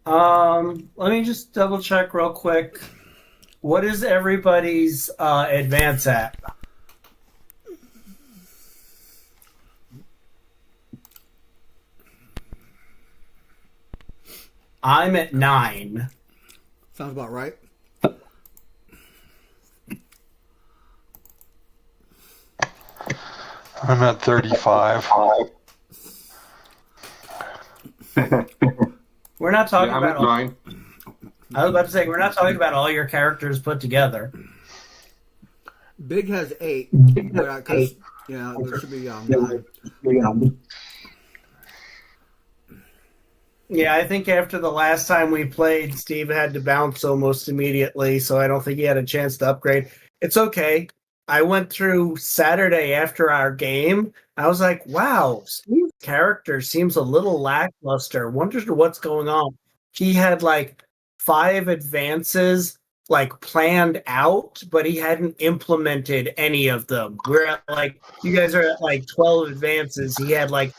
Let me just double check real quick. What is everybody's advance at? I'm at 9. Sounds about right. I'm at 35. We're not talking I'm about at 9. I was about to say we're not talking about all your characters put together. Big has 8, but because there should be 9. Yeah, I think after the last time we played, Steve had to bounce almost immediately, so I don't think he had a chance to upgrade. It's okay. I went through Saturday after our game. I was like, wow, Steve's character seems a little lackluster. Wonder what's going on. He had like 5 advances like planned out, but he hadn't implemented any of them. We're at like you guys are at like 12 advances. He had like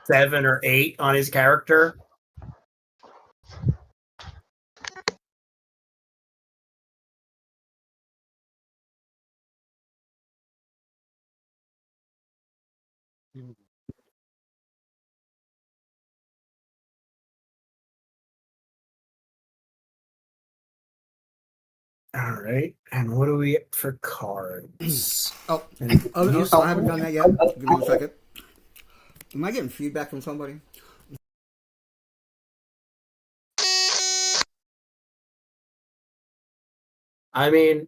7 or 8 on his character. All right. And what do we get for cards? Oh, I haven't done that yet. Give me a second. Am I getting feedback from somebody? I mean,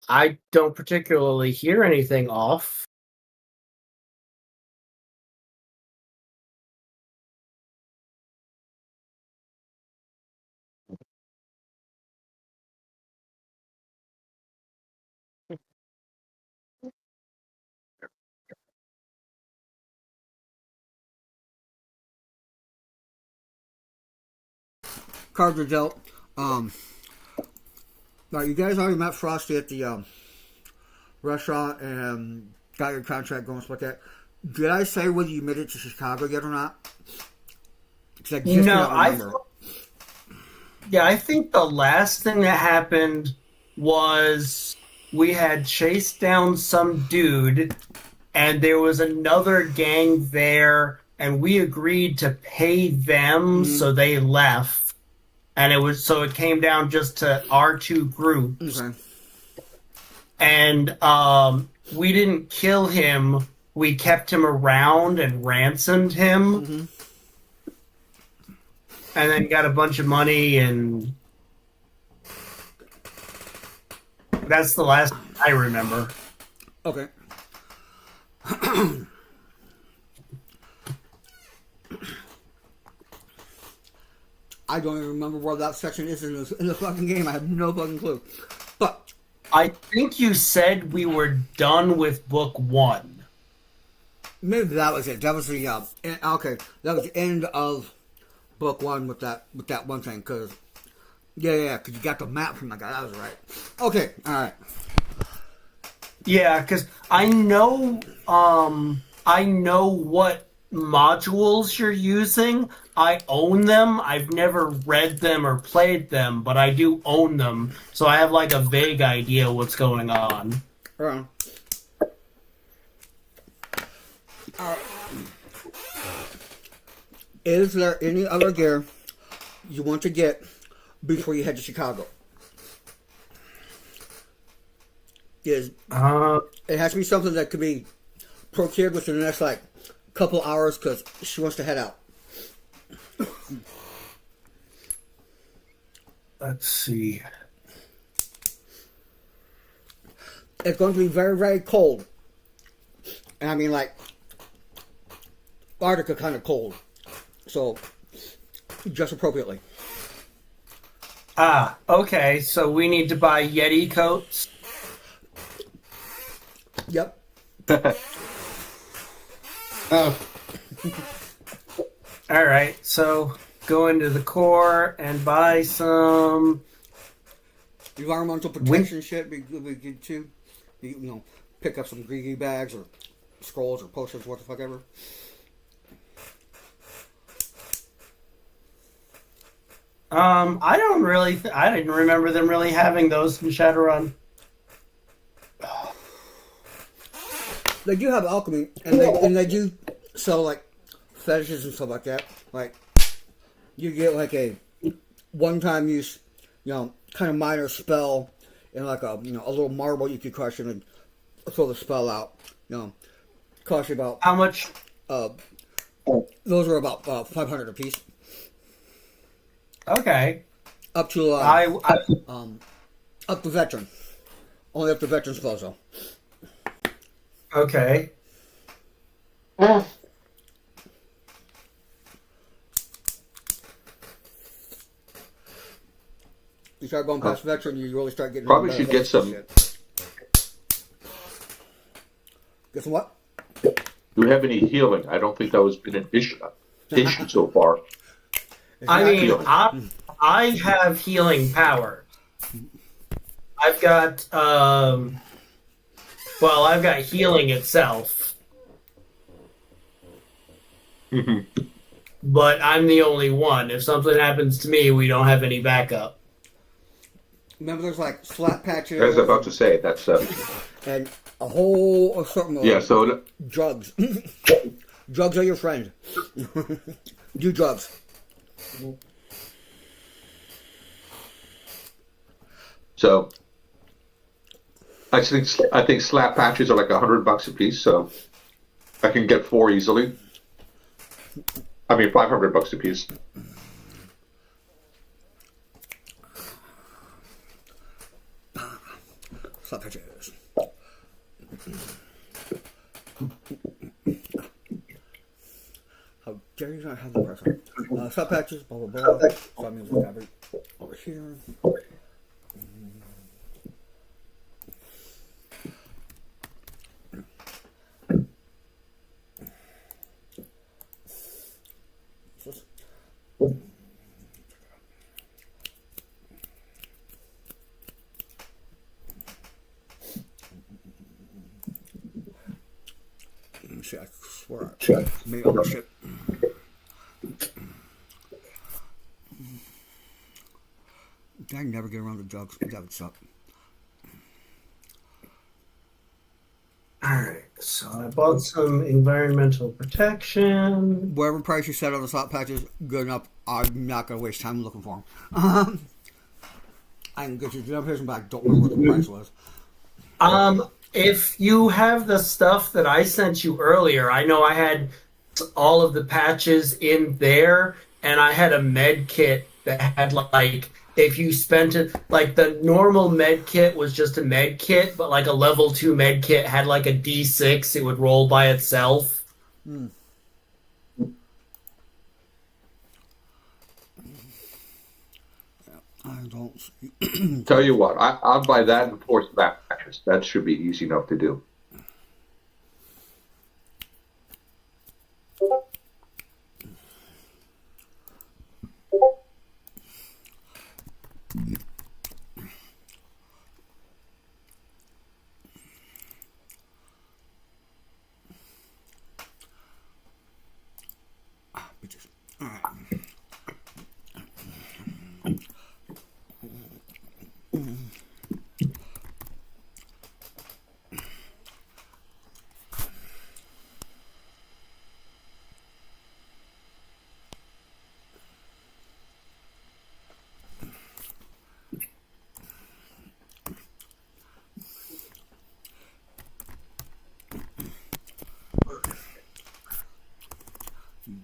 I don't particularly hear anything off. Cards are dealt. Now you guys already met Frosty at the restaurant and got your contract going, stuff like that. Did I say whether you made it to Chicago yet or not? I just No, don't remember. I think the last thing that happened was we had chased down some dude, and there was another gang there, and we agreed to pay them, so they left, and it came down just to our 2 groups. Okay. And we didn't kill him. We kept him around and ransomed him. And then got a bunch of money, and that's the last I remember. Okay. I don't even remember where that section is in the fucking game. I have no fucking clue. But I think you said we were done with book 1. maybe that was it. That was the okay. That was the end of book 1 with that one thing. Because because you got the map from that guy. That was right. Okay. All right. Yeah, because I know what modules you're using. I own them. I've never read them or played them, but I do own them, so I have like a vague idea what's going on. Is there any other gear you want to get before you head to Chicago? It has to be something that could be procured within the next couple hours because she wants to head out. Let's see. It's going to be very, very cold. And I mean Arctica kind of cold. So, just appropriately. Okay, so we need to buy Yeti coats? Yep. Oh. Alright, so go into the core and buy some... Environmental protection shit be good too. Pick up some greedy bags or scrolls or potions, what the fuck ever. I don't really. I didn't remember them really having those in Shadowrun. They do have alchemy, and they do sell like fetishes and stuff like that. Like you get like a one-time use, kind of minor spell, and like a a little marble you could crush and throw the spell out. Cost you about How much? Those are about 500 a piece. Okay. Up to up to veteran. Only up to veteran spells though. Okay. You start going past veteran, you really start getting. Probably should get some. Shit. Get some what? Do we have any healing? I don't think that was been an issue so far. I mean, I have healing power. I've got I've got healing itself. Mm-hmm. But I'm the only one. If something happens to me, we don't have any backup. Remember, there's like slap patches. I was about to say that's and a whole assortment. Yeah. So drugs. Drugs are your friend. Do drugs. So I think slap patches are like $100 a piece, so I can get 4 easily. I mean, $500 a piece. Slap patches. How dare you not have the pressure? Slap patches, blah blah blah. So that means we have it over here. See, I swear I made all this shit. I never get around to drugs. That would suck. Alright, so I bought some environmental protection. Whatever price you set on the slot patches, good enough. I'm not going to waste time looking for them. I can get you the information, but I don't remember what the price was. If you have the stuff that I sent you earlier, I know I had all of the patches in there, and I had a med kit that had like, if you spent it, like the normal med kit was just a med kit, but like a level 2 med kit had like a D6, it would roll by itself. Hmm. I don't. Tell you what, I'll buy that and 4 slap patches. That should be easy enough to do. Bitches. All right.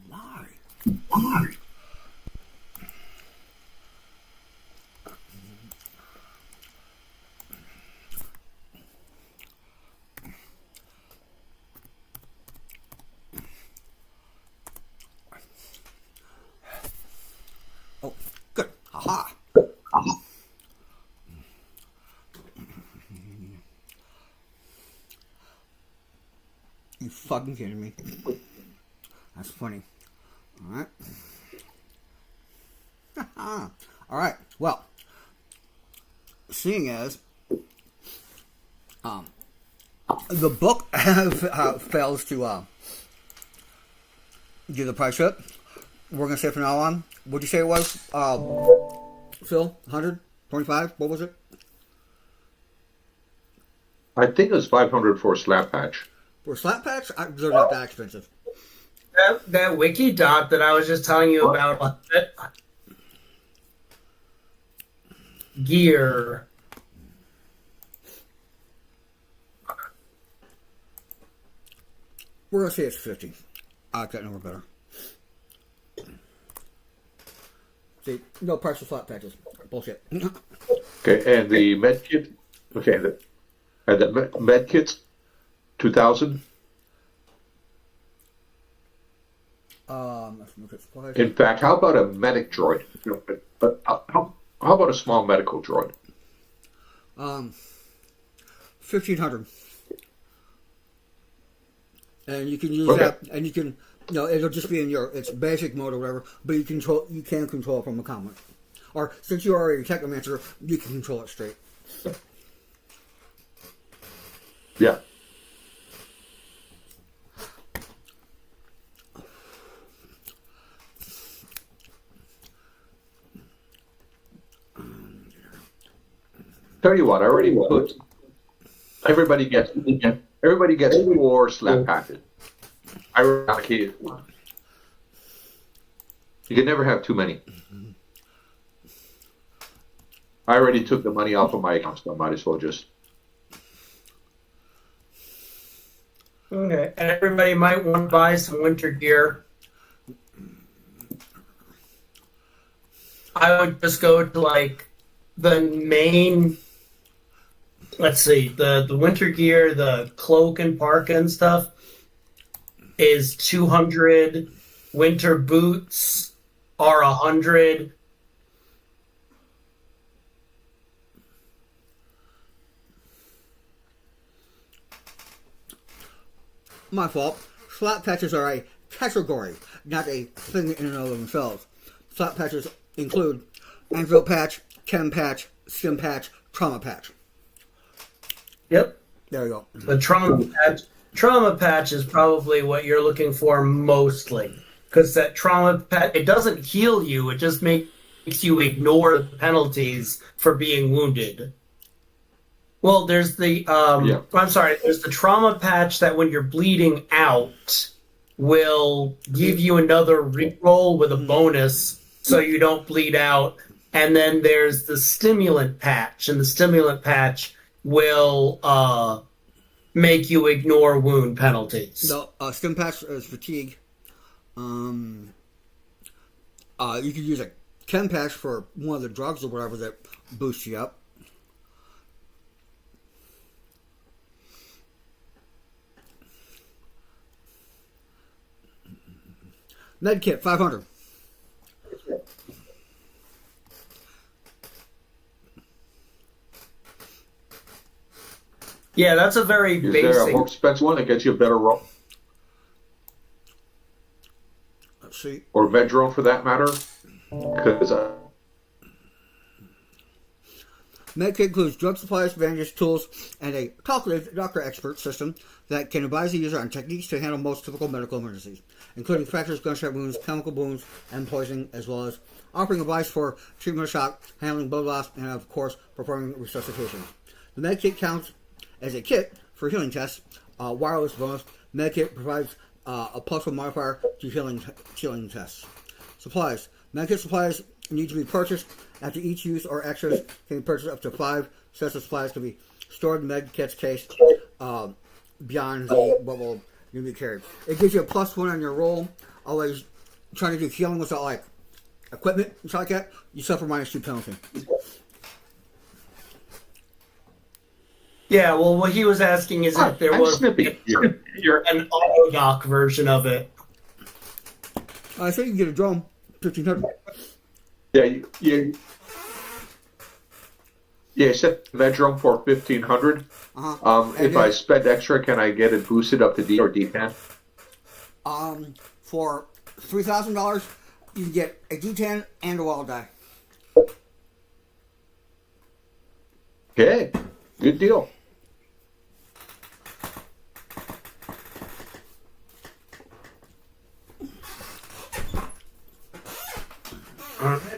Why? Oh, good. Aha. Aha. You fucking kidding me? That's funny. All right. All right. Well, seeing as the book fails to do the price up, we're gonna say from now on. What'd you say it was? Phil, 125. What was it? I think it was 500 for a slap patch. For slap patch, they're not that expensive. That wiki dot that I was just telling you about, gear. We're gonna say it's 50. I like that number better. See, no price for slap patches. Bullshit. Okay, and the med kit. Okay, and the med kits, 2,000. Let's look at supplies. In fact, how about a medic droid? But how about a small medical droid? 1,500. And you can use Okay. that, and you can, it'll just be in it's basic mode or whatever, but you can control it from a comment. Or, since you're already a Technomancer, you can control it straight. Yeah. Tell you what, I already put. Everybody gets 4 slap patches. I allocated. You can never have too many. I already took the money off of my account, so I might as well just. Okay, and everybody might want to buy some winter gear. I would just go to like the main. Let's see, the winter gear, the cloak and parka and stuff is 200. Winter boots are 100. My fault. Slap patches are a category, not a thing in and of themselves. Slap patches include anvil patch, chem patch, stim patch, trauma patch. Yep. There you go. The trauma patch is probably what you're looking for mostly. Because that trauma patch, it doesn't heal you, it just makes you ignore the penalties for being wounded. Well, there's the, there's the trauma patch that when you're bleeding out will give you another reroll with a bonus so you don't bleed out. And then there's the stimulant patch, and the stimulant patch will make you ignore wound penalties. No, stim patch is fatigue. You could use a chem patch for one of the drugs or whatever that boosts you up. Medkit, 500. Yeah, that's a very Is basic. there a more expensive one that gets you a better roll? Let's see. Or Vedrone for that matter? Because Medkit includes drug supplies, bandages, tools, and a calculated doctor expert system that can advise the user on techniques to handle most typical medical emergencies, including fractures, gunshot wounds, chemical wounds, and poisoning, as well as offering advice for treatment of shock, handling blood loss, and of course, performing resuscitation. The Medkit counts as a kit for healing tests, wireless bonus. Medkit provides a +1 modifier to healing tests. Supplies. Medkit supplies need to be purchased after each use, or extras can be purchased up to 5 sets of supplies to be stored in Medkit's case beyond what will be carried. It gives you a +1 on your roll. Always trying to do healing without like equipment and stuff like that, you suffer -2 penalty. Yeah, well, what he was asking is if there was an auto dock version of it. I think you can get a drone, 1,500. Yeah, set Vedrone for 1,500. If I spend extra, can I get it boosted up to D or D10? For $3,000, you can get a D10 and a wild die. Okay, good deal. All right.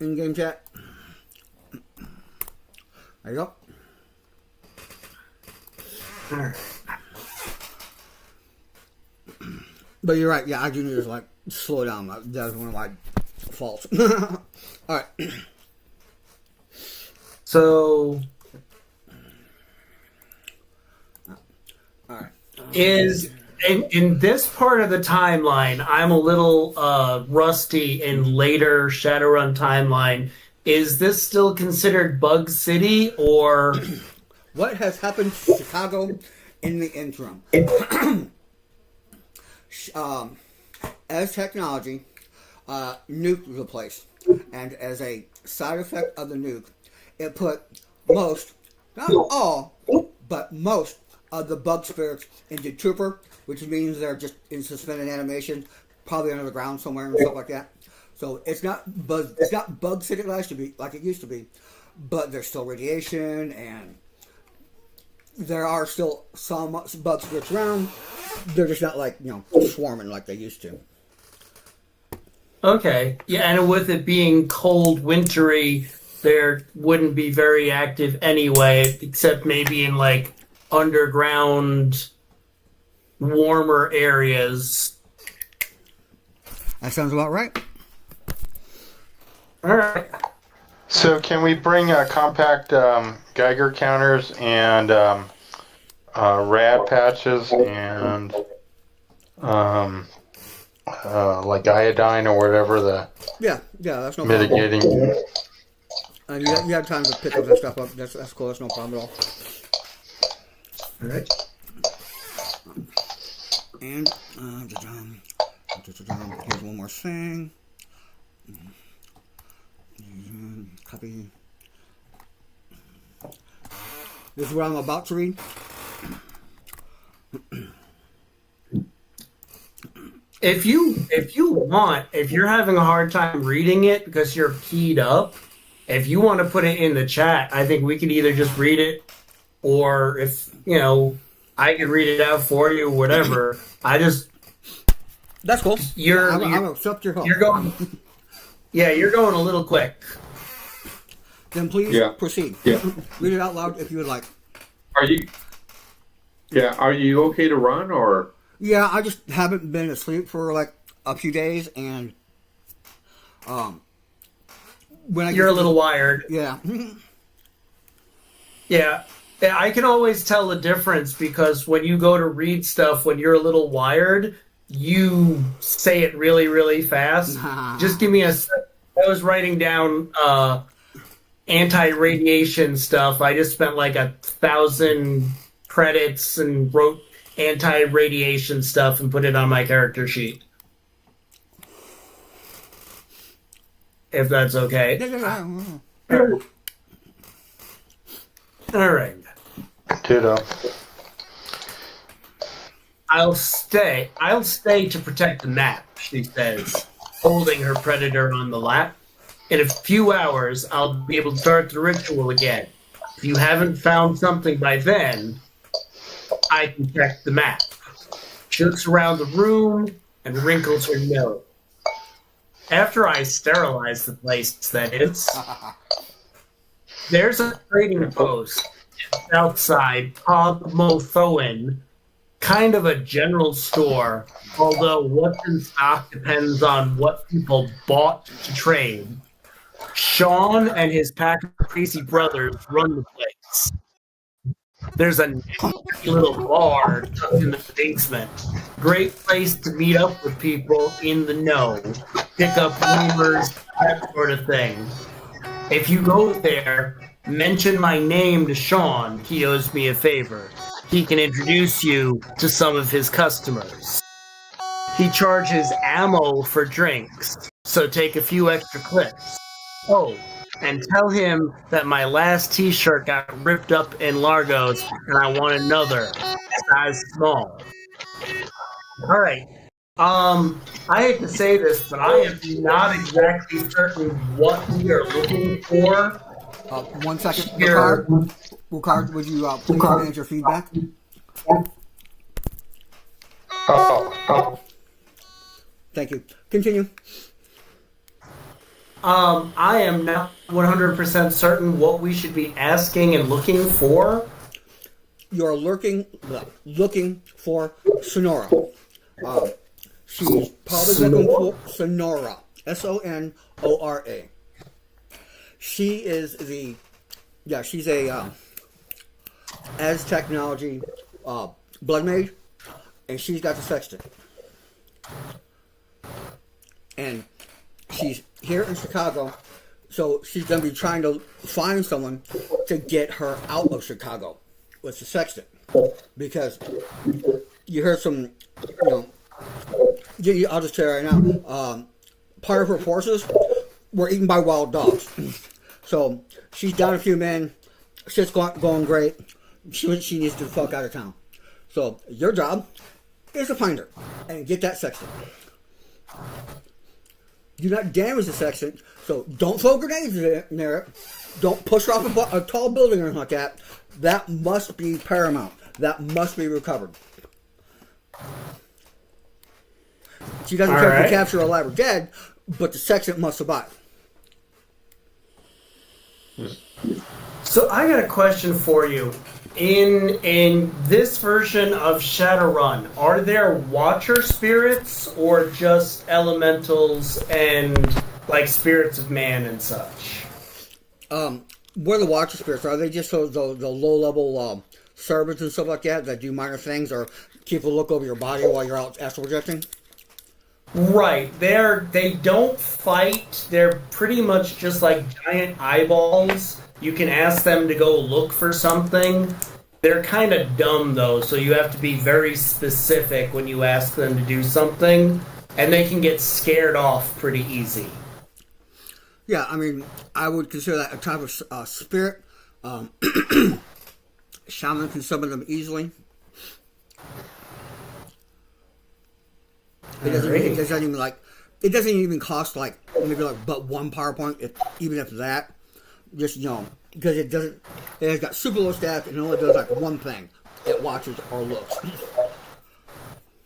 in-game chat. There you go. But you're right. Yeah, I do need to like slow down. That's one of my faults. All right. So, All right. is in this part of the timeline, I'm a little rusty in later Shadowrun timeline. Is this still considered Bug City, or What has happened to Chicago in the interim? As technology nuked the place, and as a side effect of the nuke, it put most, not all, but most of the bug spirits into torpor, which means they're just in suspended animation, probably under the ground somewhere and stuff like that. So it's not bug city like it used to be, but there's still radiation, and there are still some bug spirits around. They're just not like, swarming like they used to. okay? Yeah, and with it being cold, wintry, there wouldn't be very active anyway, except maybe in like underground, warmer areas. That sounds about right. All right. So can we bring compact Geiger counters and rad patches and like iodine or whatever the Yeah, that's no problem. mitigating. And you have time to pick up that stuff up. That's cool. That's no problem at all. All right. And here's one more thing. Copy. This is what I'm about to read. If you're having a hard time reading it because you're keyed up, if you want to put it in the chat, I think we could either just read it, or if I could read it out for you, whatever. That's cool. You're accept your help. you're going a little quick. Then please proceed. Yeah. Read it out loud if you would like. Are you okay to run, or? Yeah, I just haven't been asleep for like a few days, and when You're a little wired. yeah. Yeah. I can always tell the difference because when you go to read stuff when you're a little wired, you say it really, really fast. Just give me a sec. I was writing down anti-radiation stuff. I just spent like 1,000 credits and wrote anti-radiation stuff and put it on my character sheet. If that's okay. All right. Ditto. I'll stay to protect the map, she says, holding her predator on the lap. In a few hours, I'll be able to start the ritual again. If you haven't found something by then, I can check the map. She looks around the room and wrinkles her nose. After I sterilize the place, that is, there's a trading post outside Pogmothoan, kind of a general store, although what's in stock depends on what people bought to trade. Sean and his pack of crazy brothers run the place. There's a nasty little bar tucked in the basement. Great place to meet up with people in the know, pick up rumors, that sort of thing. If you go there, mention my name to Sean. He owes me a favor. He can introduce you to some of his customers. He charges ammo for drinks, so take a few extra clips. Oh, and tell him that my last t-shirt got ripped up in Largos and I want another, size small. All right. I hate to say this, but I am not exactly certain what we are looking for. 1 second. Here. Ricard, would you please manage your feedback? Oh. Thank you. Continue. I am not 100% certain what we should be asking and looking for. You're looking for Sonora. She's probably looking for Sonora. Sonora. She is she's a as technology blood mage, and she's got the sextant. And she's here in Chicago, so she's going to be trying to find someone to get her out of Chicago with the sextant. Because you heard some, I'll just tell you right now, part of her forces were eaten by wild dogs. So she's down a few men, shit's going great, she needs to fuck out of town. So your job is to find her and get that sextant. Do not damage the sextant, so don't throw grenades near it. Don't push her off a tall building or anything like that. That must be paramount. That must be recovered. She doesn't care if you capture her alive or dead, but the sextant must survive. So I got a question for you. In this version of Shadowrun, are there Watcher spirits or just elementals and like spirits of man and such? What are the Watcher spirits? Are they just the low level servants and stuff like that do minor things or keep a look over your body while you're out astral projecting? Right. They don't fight. They're pretty much just like giant eyeballs. You can ask them to go look for something. They're kind of dumb, though, so you have to be very specific when you ask them to do something, and they can get scared off pretty easy. Yeah, I mean, I would consider that a type of spirit. Shaman can summon them easily. It doesn't even cost maybe but one PowerPoint, even if that. Just because it has got super low stats and it only does one thing. It watches or looks.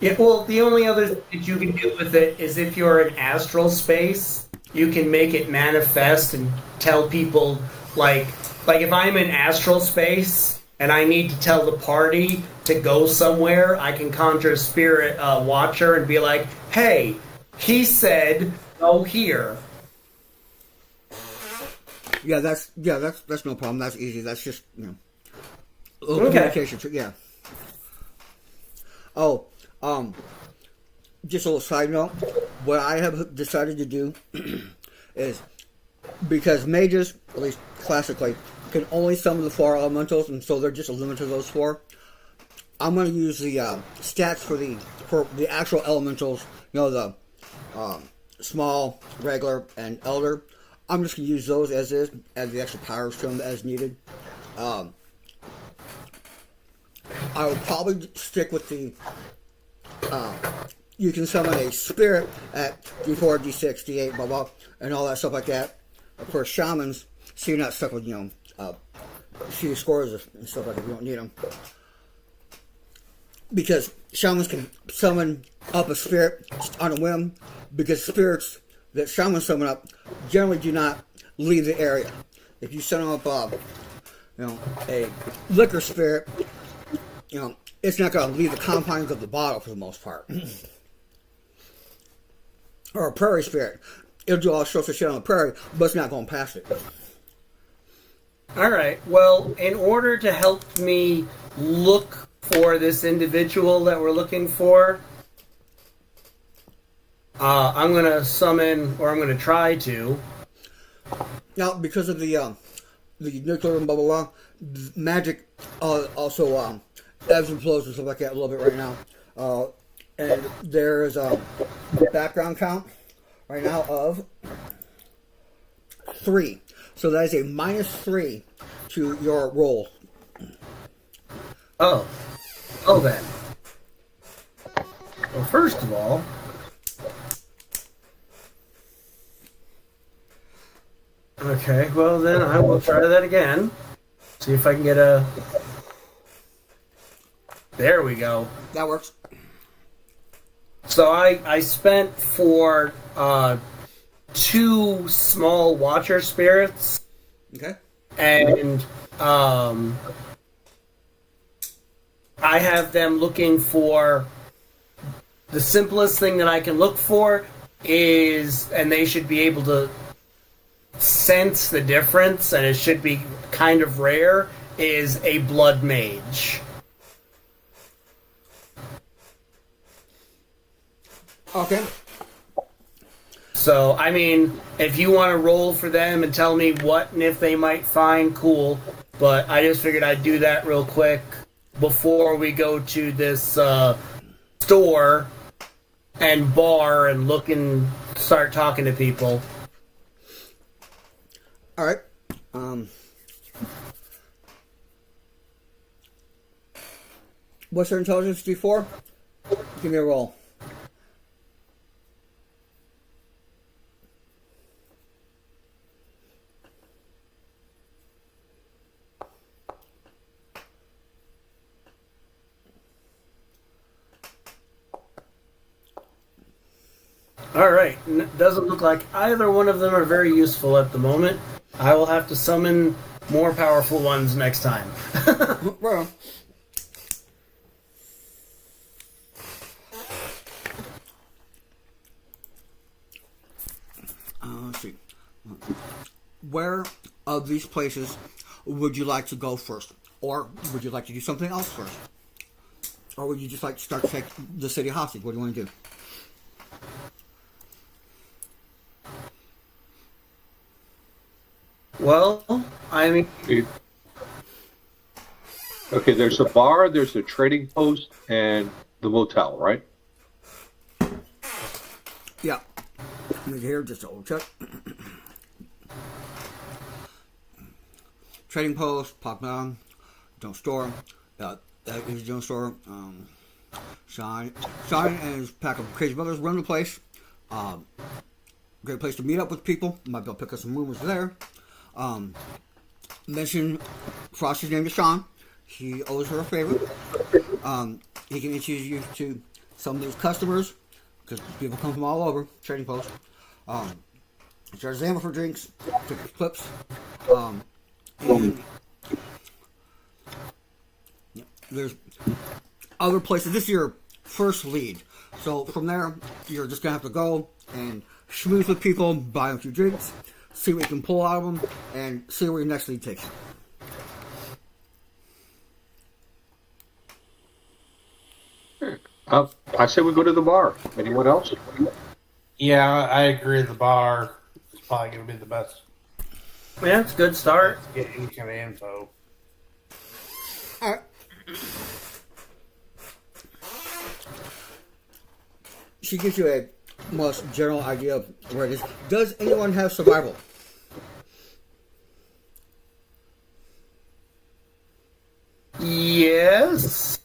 Yeah, well, the only other thing that you can do with it is if you're in astral space, you can make it manifest and tell people like if I'm in astral space and I need to tell the party to go somewhere, I can conjure a spirit watcher and be like, "Hey, he said go here." Yeah, that's no problem. That's easy. That's just communication. Yeah. Oh, just a little side note. What I have decided to do is because mages, at least classically, can only summon the 4 elementals, and so they're just limited to those 4. I'm going to use the stats for the actual elementals. The small, regular, and elder. I'm just going to use those as is, add the extra powers to them as needed. I will probably stick with the... you can summon a spirit at D4, D6, D8, blah, blah, and all that stuff like that. For shamans, so you're not stuck with, shitty scores and stuff like that. You don't need them. Because shamans can summon up a spirit on a whim, because spirits that shamans summon up generally do not leave the area. If you summon up, a liquor spirit, it's not going to leave the confines of the bottle for the most part. Or a prairie spirit, it'll do all sorts of shit on the prairie, but it's not going past it. All right. Well, in order to help me look for this individual that we're looking for, I'm going to summon, or I'm going to try to. Now, because of the nuclear and blah, blah, blah, magic also ebbs and flows and stuff like that a little bit right now. And there is a background count right now of 3. So that is a -3 to your roll. Oh then. Well, first of all, okay, well then I will try that again. See if I can get a... There we go. That works. So I spent for 2 small watcher spirits, Okay. and I have them looking for the simplest thing that I can look for is, and they should be able to sense the difference, and it should be kind of rare, is a blood mage. Okay. So, I mean, if you want to roll for them and tell me what and if they might find, cool. But I just figured I'd do that real quick before we go to this store and bar and look and start talking to people. All right. What's your intelligence, D4? Give me a roll. Alright, doesn't look like either one of them are very useful at the moment. I will have to summon more powerful ones next time. Well, let's see. Where of these places would you like to go first? Or would you like to do something else first? Or would you just like to start to take the city hostage? What do you want to do? Well, I mean, Okay, there's a bar, there's a trading post, and the motel, right? Yeah. Let me here, just double check. Trading post, pop down, don't store. That is don't store. Shine and his pack of crazy brothers run the place. Great place to meet up with people. Might be able to pick up some rumors there. Mention Frosty's name to Sean. He owes her a favor. He can introduce you to some of those customers because people come from all over. Trading post. Charge Zama for drinks. Take clips. And there's other places. This is your first lead. So from there, you're just gonna have to go and schmooze with people, buy them a few drinks, see what you can pull out of them, and see where your next lead takes you. I say we go to the bar. Anyone else? Yeah, I agree. The bar is probably going to be the best. yeah, it's a good start. Get any kind of info. Alright. She gives you a most general idea of where it is. Does anyone have survival? Yes.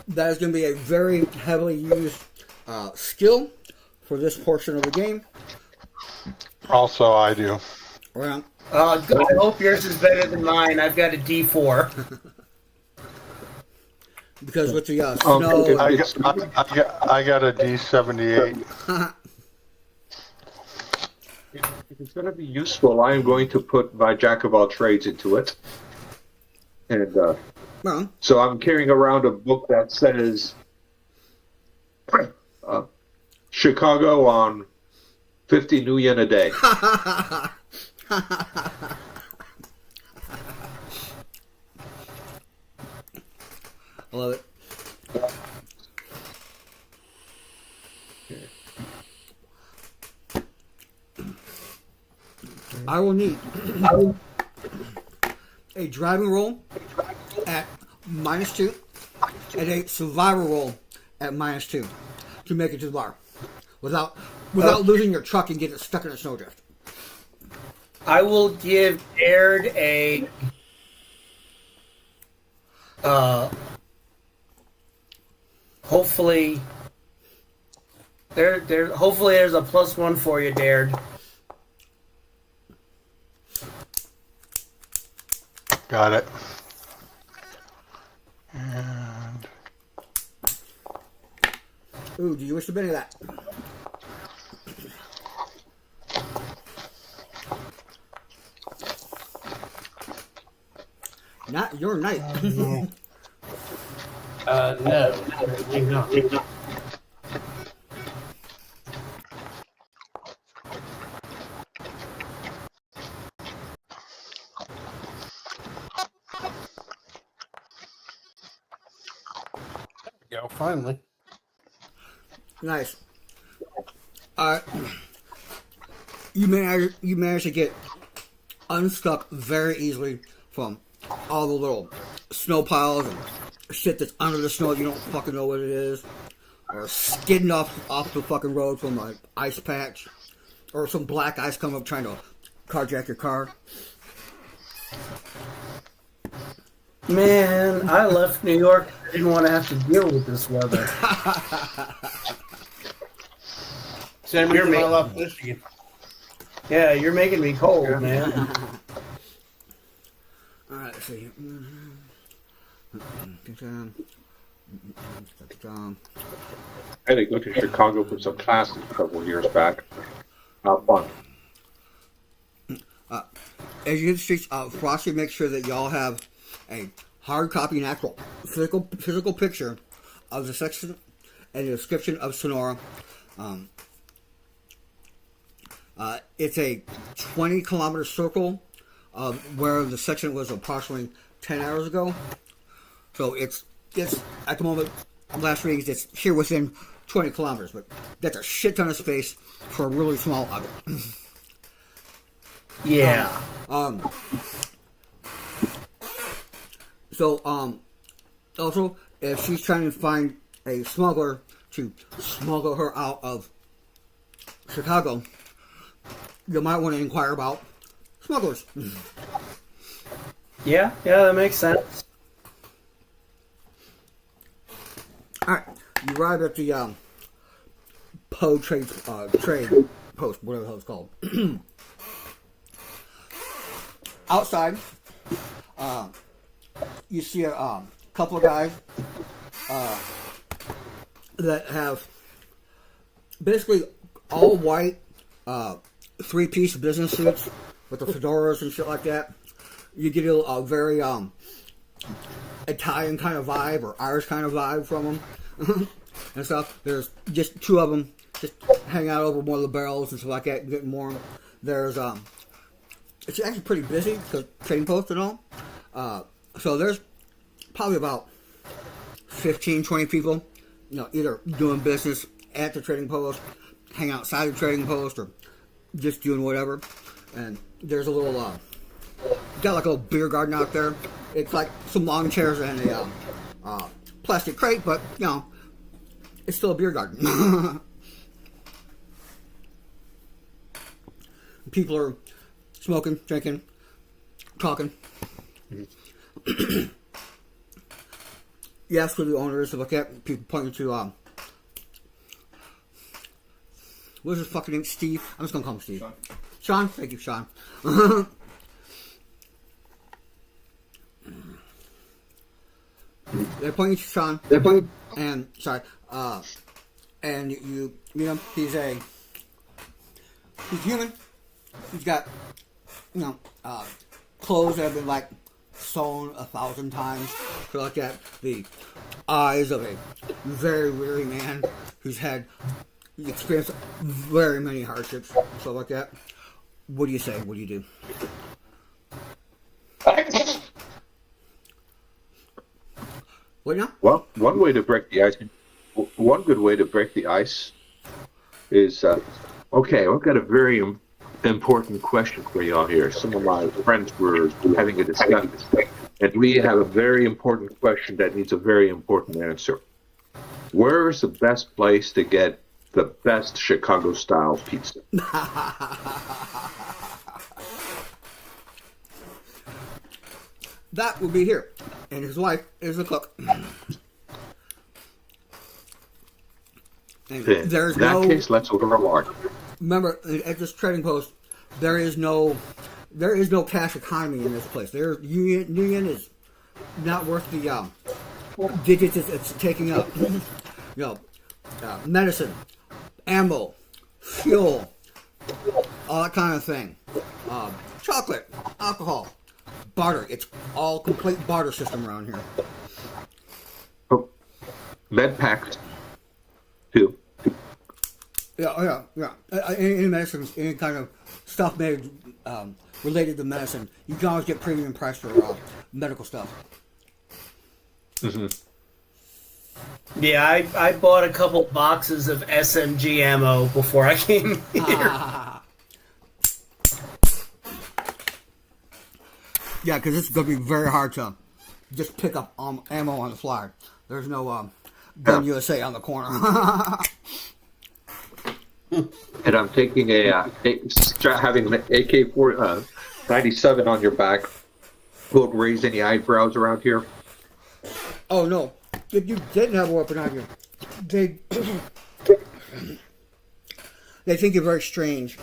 That is going to be a very heavily used skill for this portion of the game. Also, I do. Around. Good. I hope yours is better than mine. I've got a D4. Because with the snow... I got a D78. If it's going to be useful, I am going to put my Jack of all trades into it. And so I'm carrying around a book that says Chicago on 50 new yen a day. I love it. I will need a driving roll at -2 and a survival roll at -2 to make it to the bar without losing your truck and getting it stuck in a snowdrift. I will give Aird a hopefully hopefully there's a +1 for you, Dared. Got it. And Ooh, do you wish to bet that? Not your night. No, certainly not. Go finally. Nice. You managed to get unstuck very easily from all the little snow piles and shit that's under the snow. You don't fucking know what it is, or skidding off the fucking road from an ice patch, or some black ice coming up trying to carjack your car. Man, I left New York. I didn't want to have to deal with this weather. Same You're reason I me. left Michigan. Yeah, you're making me cold, man. Alright, let's see. I had to go to Chicago for some classes a couple of years back. How fun. As you hit the streets, Frosty, make sure that y'all have a hard copy and actual physical picture of the section and the description of Sonora. It's a 20-kilometer circle of where the section was approximately 10 hours ago. So it's at the moment, last readings, it's here within 20 kilometers, but that's a shit ton of space for a really small object. Yeah. Also, if she's trying to find a smuggler to smuggle her out of Chicago, you might want to inquire about smugglers. Yeah, that makes sense. Alright, you arrive at the Poe trade post, whatever the hell it's called. Outside, you see a couple of guys that have basically all white three-piece business suits with the fedoras and shit like that. You get a very Italian kind of vibe or Irish kind of vibe from them and stuff. There's just two of them just hang out over one of the barrels and stuff like that, getting warm. There's it's actually pretty busy because trading post and all. So there's probably about 15, 20 people, either doing business at the trading post, hang outside the trading post, or just doing whatever. And there's a little, got like a little beer garden out there. It's like some lawn chairs and a plastic crate, but it's still a beer garden. People are smoking, drinking, talking. You ask who the owner is to look at. People pointing to what's his fucking name? Steve. I'm just gonna call him Steve. Sean. Thank you, Sean. They're pointing to Sean. And and you meet him. He's human. He's got clothes that have been like sewn 1,000 times. So like that, the eyes of a very weary man who's had experienced very many hardships. So like that. What do you say? What do you do? What now? Well, one way to break the ice, one good way to break the ice is, okay, I've got a very important question for y'all here. Some of my friends were having a discussion, and we have a very important question that needs a very important answer. Where is the best place to get the best Chicago-style pizza? That would be here. And his wife is a cook. And there's in that case, let's order a large. Remember, at this trading post, there is no cash economy in this place. Union is not worth the digits it's taking up. Medicine, ammo, fuel, all that kind of thing. Chocolate, alcohol, barter. It's all complete barter system around here. Oh, med packs too. Yeah. Any medicines, any kind of stuff made related to medicine, you can always get premium price for medical stuff. Mm-hmm. Yeah, I bought a couple boxes of SMG ammo before I came here. Yeah, because it's going to be very hard to just pick up ammo on the fly. There's no Gun USA on the corner. And I'm taking having an AK-97 on your back won't raise any eyebrows around here. Oh, no. If you didn't have a weapon on you, they think you're very strange.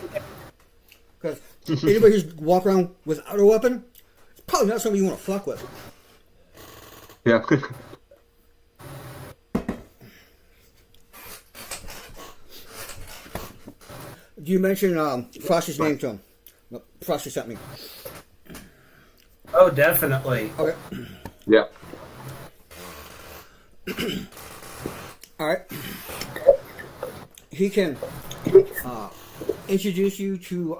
Because anybody who's walk around without a weapon, it's probably not somebody you want to fuck with. Yeah. Do you mention Frosty's name to him? No, Frosty sent me. Oh, definitely. Okay. Yeah. All right. He can introduce you to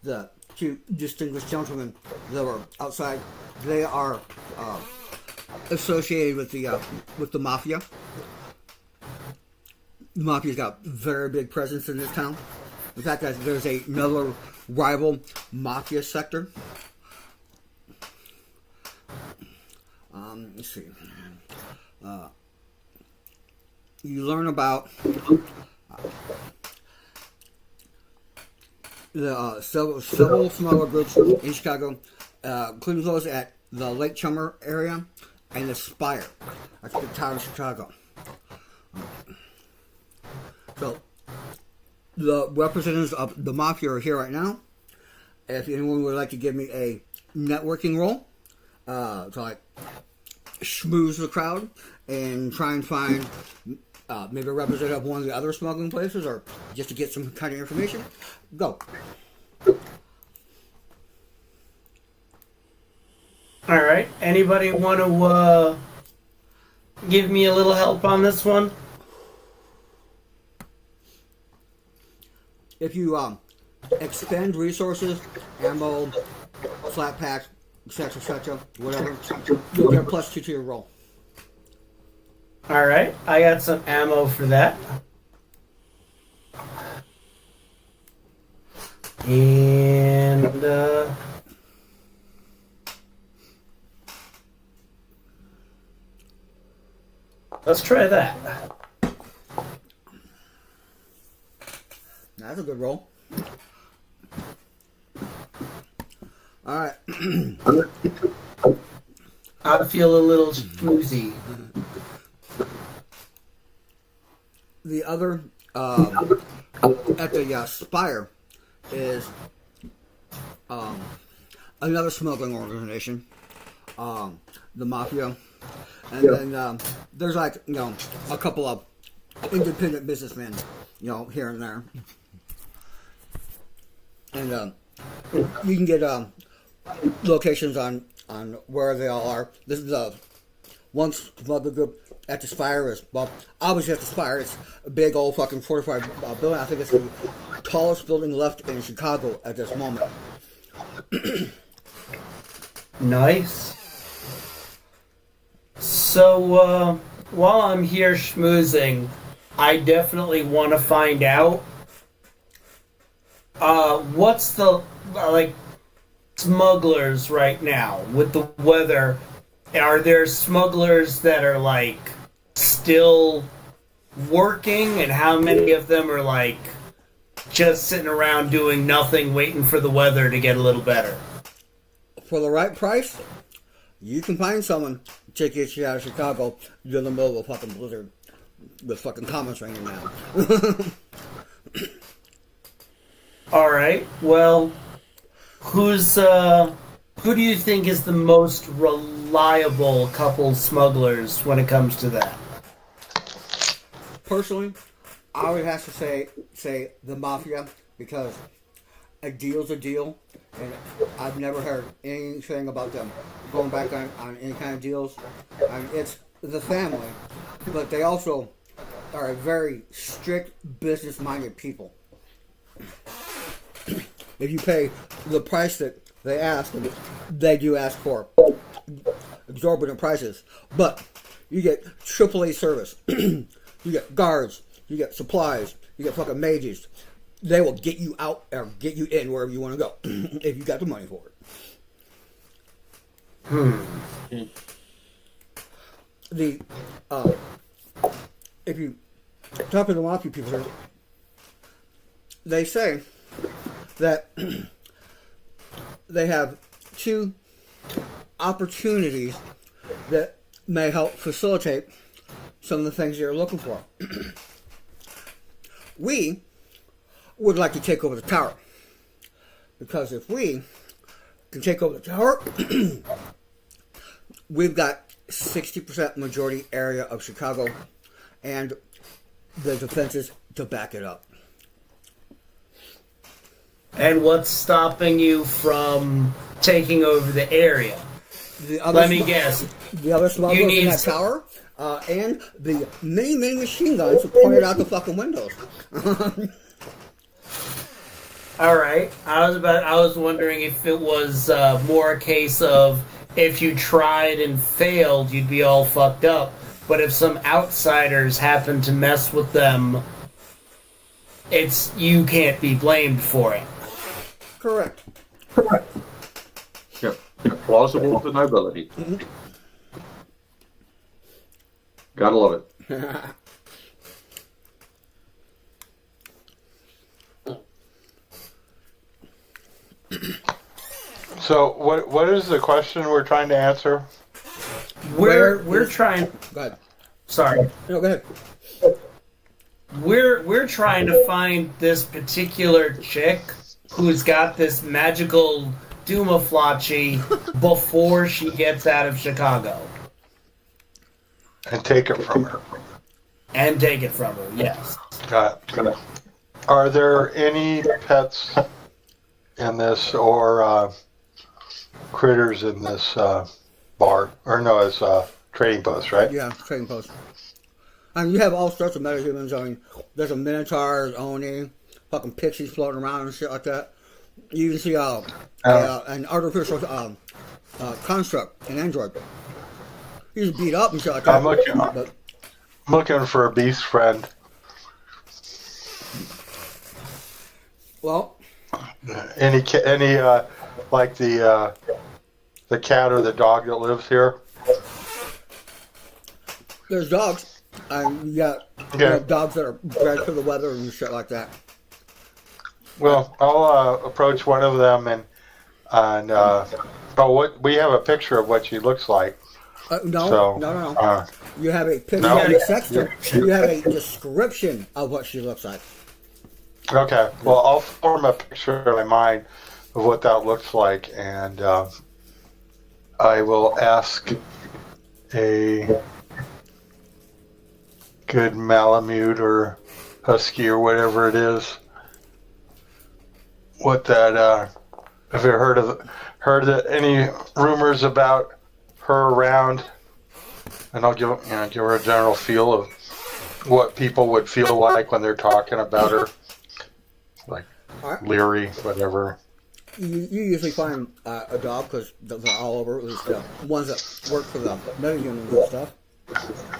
the two distinguished gentlemen that were outside. They are associated with the mafia. The mafia's got a very big presence in this town. In fact, there's another rival mafia sector. Let's see. You learn about the several smaller groups in Chicago, including those at the Lake Chummer area and the Spire. That's the town of Chicago. So, the representatives of the mafia are here right now. If anyone would like to give me a networking role, to like schmooze the crowd and try and find maybe a representative of one of the other smuggling places, or just to get some kind of information, go. All right. Anybody want to give me a little help on this one? If you expend resources, ammo, flat packs, etc., whatever, you'll get a +2 to your roll. All right. I got some ammo for that. And let's try that. That's a good roll. All right. I feel a little schmoozy. The other at the Spire is another smuggling organization, the Mafia, and then there's like a couple of independent businessmen, here and there, and you can get locations on where they all are. This is the one smuggling group at the Spire is, well, obviously at the Spire, it's a big old fucking fortified building. I think it's the tallest building left in Chicago at this moment. Nice. So, while I'm here schmoozing, I definitely want to find out what's the, smugglers right now with the weather. Are there smugglers that are, still working, and how many of them are, just sitting around doing nothing, waiting for the weather to get a little better? For the right price, you can find someone to get you out of Chicago in the middle of a fucking blizzard with fucking comets raining down. Alright, well, who do you think is the most reliable couple smugglers when it comes to that? Personally, I would have to say the Mafia, because a deal's a deal, and I've never heard anything about them going back on any kind of deals. I mean, it's the family, but they also are a very strict, business-minded people. If you pay the price that they ask, they do ask for exorbitant prices, but you get AAA service, you get guards, you get supplies, you get fucking mages. They will get you out or get you in wherever you want to go if you got the money for it. The if you talk to the mafia people here, they say that they have two opportunities that may help facilitate some of the things you're looking for. We would like to take over the tower, because if we can take over the tower, we've got 60% majority area of Chicago and the defenses to back it up. And what's stopping you from taking over the area? Let me guess. The other smugglers in that tower, and the many machine guns who pointed out the fucking windows. All right. I was wondering if it was more a case of if you tried and failed, you'd be all fucked up. But if some outsiders happen to mess with them, you can't be blamed for it. Correct. Yeah. Plausible deniability. Mm-hmm. Gotta love it. So what is the question we're trying to answer? We're trying. Go ahead. Sorry. No, go ahead. We're trying to find this particular chick who's got this magical Doomaflachi before she gets out of Chicago. And take it from her. And take it from her, yes. Got it. Are there any pets in this or critters in this bar? Or no, it's trading post, right? Yeah, trading post. I mean, you have all sorts of metahumans. I mean, there's a Minotaur, Oni, fucking pixies floating around and shit like that. You can see an artificial construct, an android. He's beat up and shit like that. I'm looking for a beast friend. Well, Any like the cat or the dog that lives here? there's dogs. And you got dogs that are bred for the weather and shit like that. Well, I'll approach one of them and what we have a picture of what she looks like. No. You have a picture of the sexton. You have a description of what she looks like. Okay. Well, I'll form a picture in my mind of what that looks like, and I will ask a good Malamute or Husky or whatever it is what that have you heard any rumors about her around, and I'll give her a general feel of what people would feel like when they're talking about her, like leery, whatever. You usually find a dog, because they're all over, at least the ones that work for the metahumans and stuff.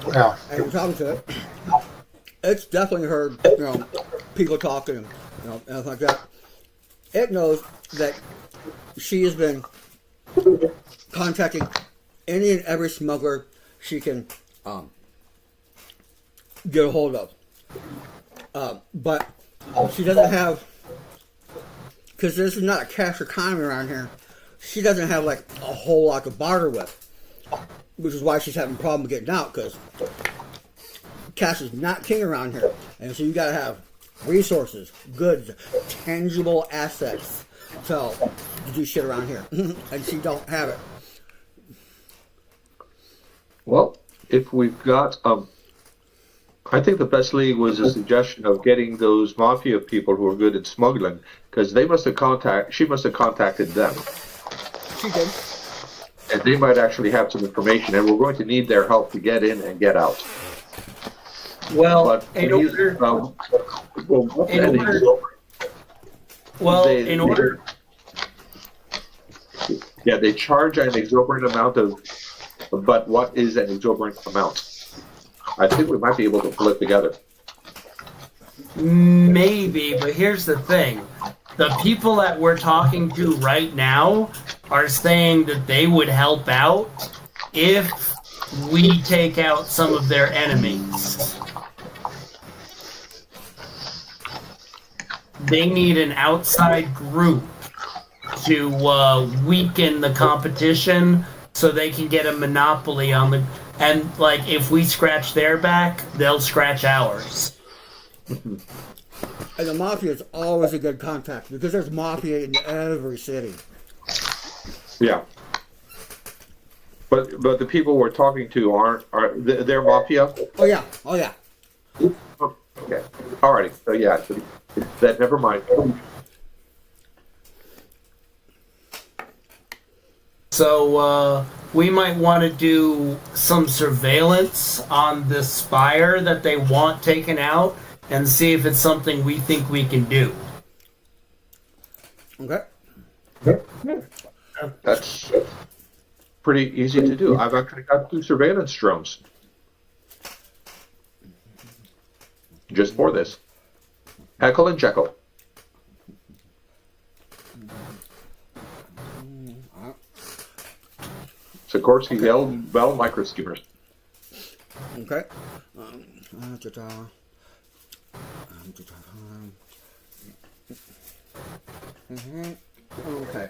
Yeah. And you're talking to it. It's definitely heard, people talking and anything like that. It knows that she has been contacting any and every smuggler she can get a hold of. But she doesn't have, because this is not a cash economy around here, she doesn't have like a whole lot to barter with. Which is why she's having a problem getting out, because cash is not king around here. And so you gotta have resources, goods, tangible assets to do shit around here. And she don't have it. Well, if we've got I think the best lead was a suggestion of getting those mafia people who are good at smuggling, because she must have contacted them, She did. and they might actually have some information, and we're going to need their help to get in and get out. Well, But in order, in order, yeah, they charge an exorbitant amount but what is an exorbitant amount? I think we might be able to pull it together. maybe, but here's the thing. The people that we're talking to right now are saying that they would help out if we take out some of their enemies. They need an outside group to weaken the competition so they can get a monopoly on the... And, like, if we scratch their back, they'll scratch ours. And the mafia is always a good contact because there's mafia in every city. Yeah. But the people we're talking to they're mafia? Oh yeah. Oh yeah. Okay. Alrighty. So yeah, that never mind. So we might want to do some surveillance on the spire that they want taken out and see if it's something we think we can do. Okay. That's pretty easy to do. I've actually got 2 surveillance drones just for this. Heckle and Jekyll. Sikorsky Bell micro schemers. Okay. Okay.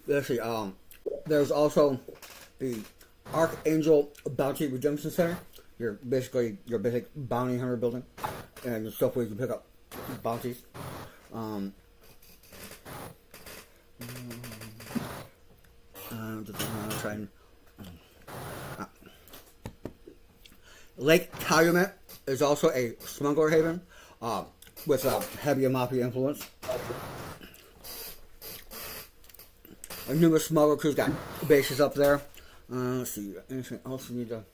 Let's see. There's also the Archangel Bounty Redemption Center. Your basic bounty hunter building, and the stuff where you can pick up bounties. Lake Calumet is also a smuggler haven with a heavy mafia influence. A numerous smuggler crews got bases up there. Let's see, anything else we need to...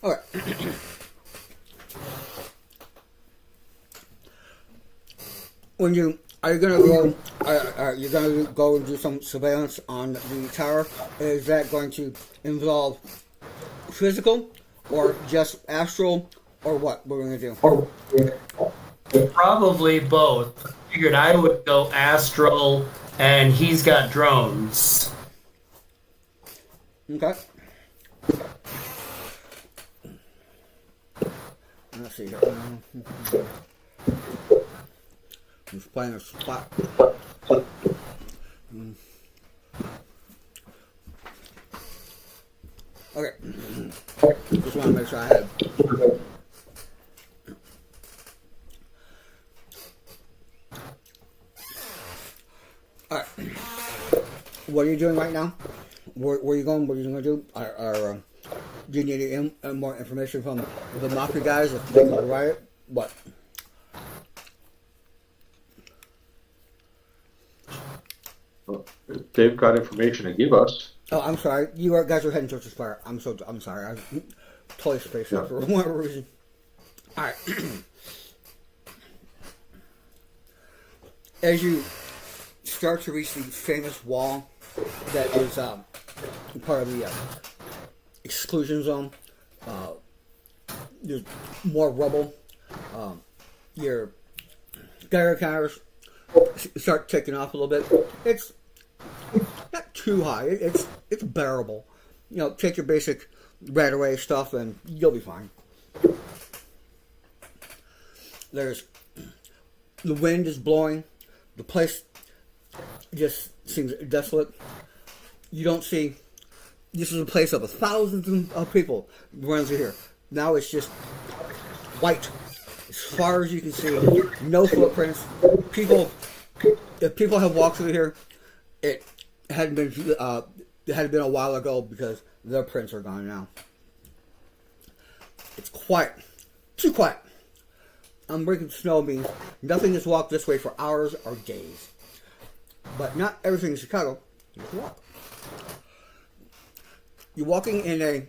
Okay. Are you gonna go and do some surveillance on the tower? Is that going to involve physical or just astral, or what we're gonna do? Probably both. Figured I would go astral, and he's got drones. Okay. Let's see here. He's playing a spot. Okay. Just want to make sure I have. Alright. What are you doing right now? Where are you going? What are you going to do? Do you need more information from the mafia guys if they can provide it? What? They've got information to give us. Oh, I'm sorry. You guys are heading towards the spire. I'm sorry. I totally spaced out for whatever reason. All right. As you start to reach the famous wall that is part of the exclusion zone, there's more rubble. Your Geiger counters start ticking off a little bit. It's not too high. It's bearable. You know, take your basic right away stuff and you'll be fine. The wind is blowing. The place just seems desolate. You don't see. This is a place of thousands of people running through here. Now it's just white as far as you can see. No footprints. people have walked through here, it hadn't been it had been a while ago because their prints are gone now. It's quiet, too quiet. I'm breaking snow means nothing has walked this way for hours or days. But not everything in Chicago you can walk. You're walking in a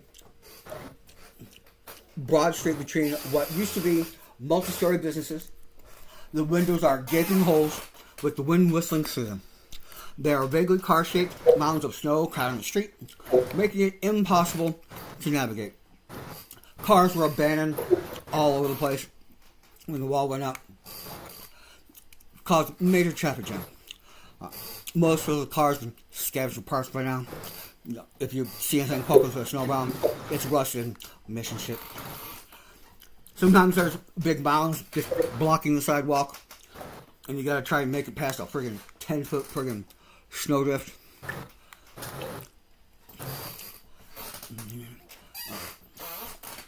broad street between what used to be multi-story businesses. The windows are gaping holes with the wind whistling through them. There are vaguely car-shaped mounds of snow crowding the street, making it impossible to navigate. Cars were abandoned all over the place when the wall went up. Caused major traffic jam. Most of the cars have been scavenged for parts by now. If you see anything poking through a snowbound, it's rusted mission shit. Sometimes there's big mounds just blocking the sidewalk, and you gotta try and make it past a friggin' 10-foot friggin' snowdrift.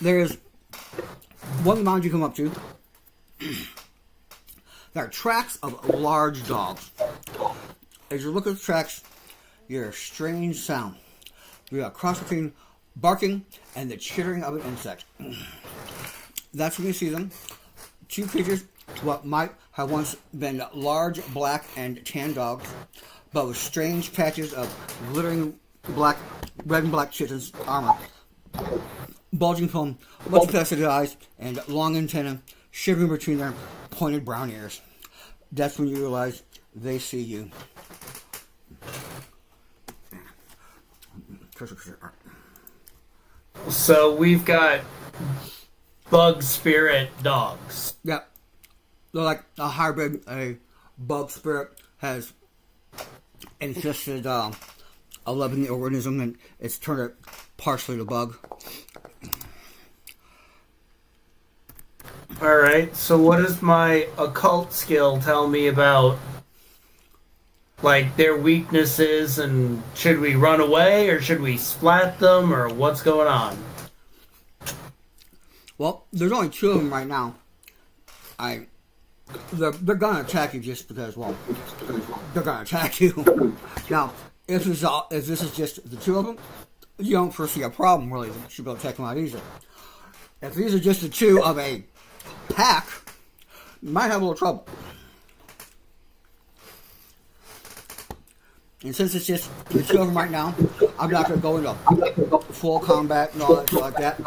There is one mound you come up to. There are tracks of large dogs. As you look at the tracks, you hear a strange sound. You hear a cross between barking and the chittering of an insect. That's when you see them. Two creatures, what might have once been large black and tan dogs, but with strange patches of glittering red and black chitin's armor, bulging from multifaceted eyes and long antennae shivering between their pointed brown ears. That's when you realize they see you. So we've got bug spirit dogs. Yeah. They're like a hybrid. A bug spirit has infested a living organism and it's turned it partially to bug. Alright, so what does my occult skill tell me about, like, their weaknesses, and should we run away, or should we splat them, or what's going on? Well, there's only two of them right now. They're gonna attack you just because, well, they're gonna attack you. Now, if this is just the two of them, you don't foresee a problem, really. You should be able to take them out easily. If these are just the two of a pack, you might have a little trouble. And since it's just the two of them right now, I'm not going to go into full combat and all that shit like that.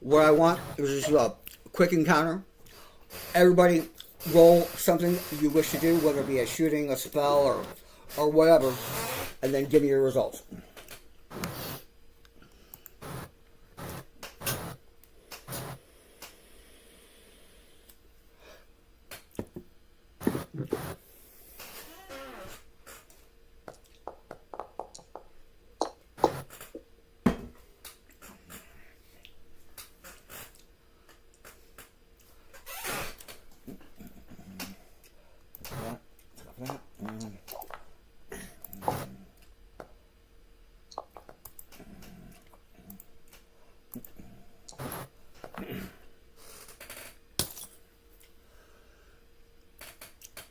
What I want is just a quick encounter. Everybody roll something you wish to do, whether it be a shooting, a spell, or whatever, and then give me your results.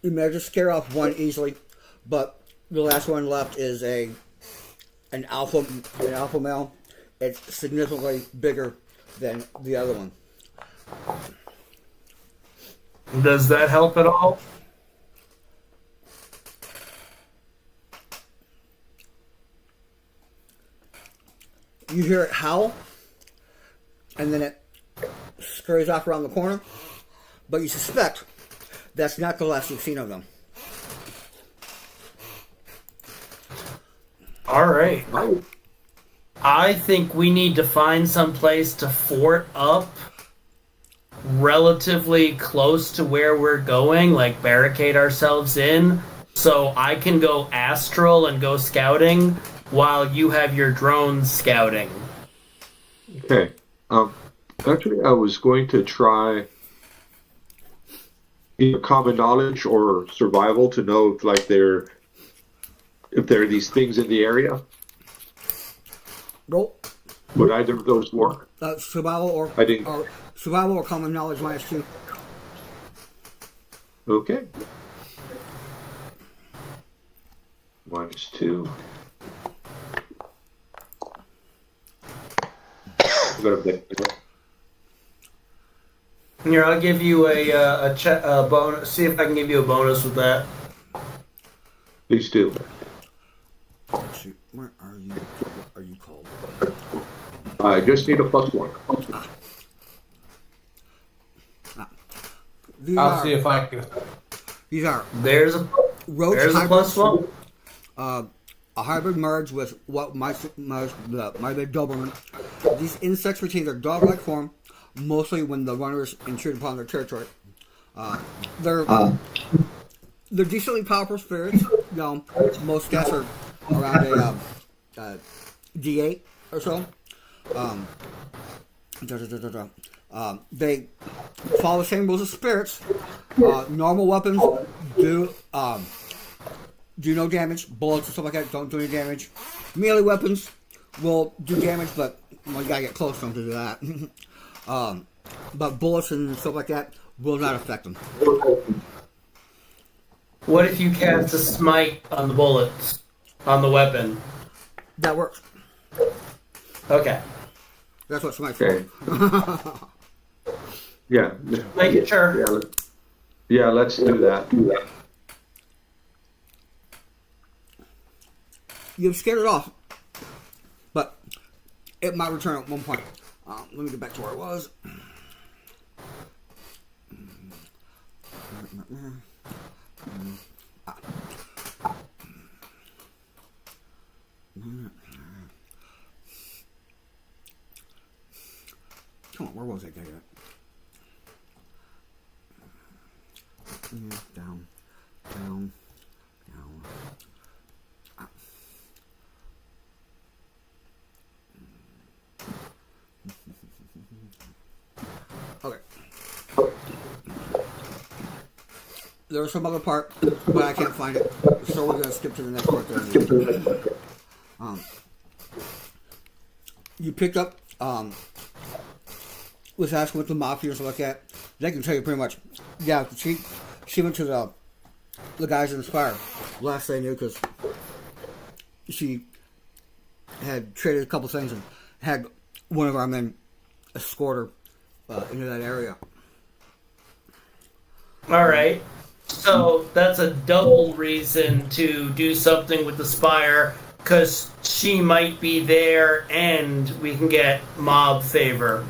You may just scare off one easily, but the last one left is an alpha male. It's significantly bigger than the other one. Does that help at all? You hear it howl, and then it scurries off around the corner, but you suspect that's not the last you've seen of them. Alright. I think we need to find some place to fort up relatively close to where we're going, like barricade ourselves in, so I can go astral and go scouting while you have your drones scouting. Okay. Actually, I was going to try either common knowledge or survival to know if there are these things in the area. Nope. Would either of those work? Survival or I didn't. Or survival or common knowledge -2. Okay. -2. Go to bed. Here, I'll give you a bonus. See if I can give you a bonus with that. Please do. Let's see, where are you? What are you called? I just need a +1. These I'll are, see if I can. these are There's a roach there's a hybrids, +1. a hybrid merge with what might be Doberman. These insects retain their dog-like form, mostly when the runners intrude upon their territory. They're decently powerful spirits. You know, most stats are around a D8 or so. They follow the same rules as spirits. Normal weapons do no damage. Bullets and stuff like that don't do any damage. Melee weapons will do damage, but you gotta get close to them to do that. But bullets and stuff like that will not affect them. What if you cast a smite on the bullets on the weapon? That works. Okay, That's what smite Okay. Yeah. making sure. Yeah, let's do that. You've scared it off, but it might return at one point. Let me get back to where I was. Come on, where was that guy at? Down, down, down. Okay. There was some other part, but I can't find it. So we're gonna skip to the next part. You picked up, was asking what the mafia or something like that. They can tell you pretty much. Yeah, she went to the guys in the Spire. Last they knew, because she had traded a couple things and had one of our men escort her into that area. All right. So that's a double reason to do something with the Spire, because she might be there and we can get mob favor.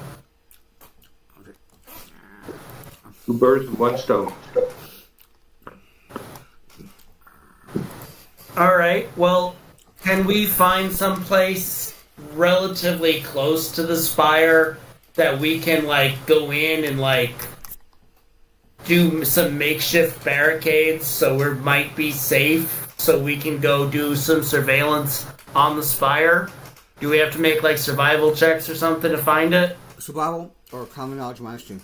2 birds with 1 stone. All right. Well, can we find some place relatively close to the Spire that we can go in and do some makeshift barricades so we might be safe, so we can go do some surveillance on the Spire? Do we have to make survival checks or something to find it? Survival or common knowledge -2.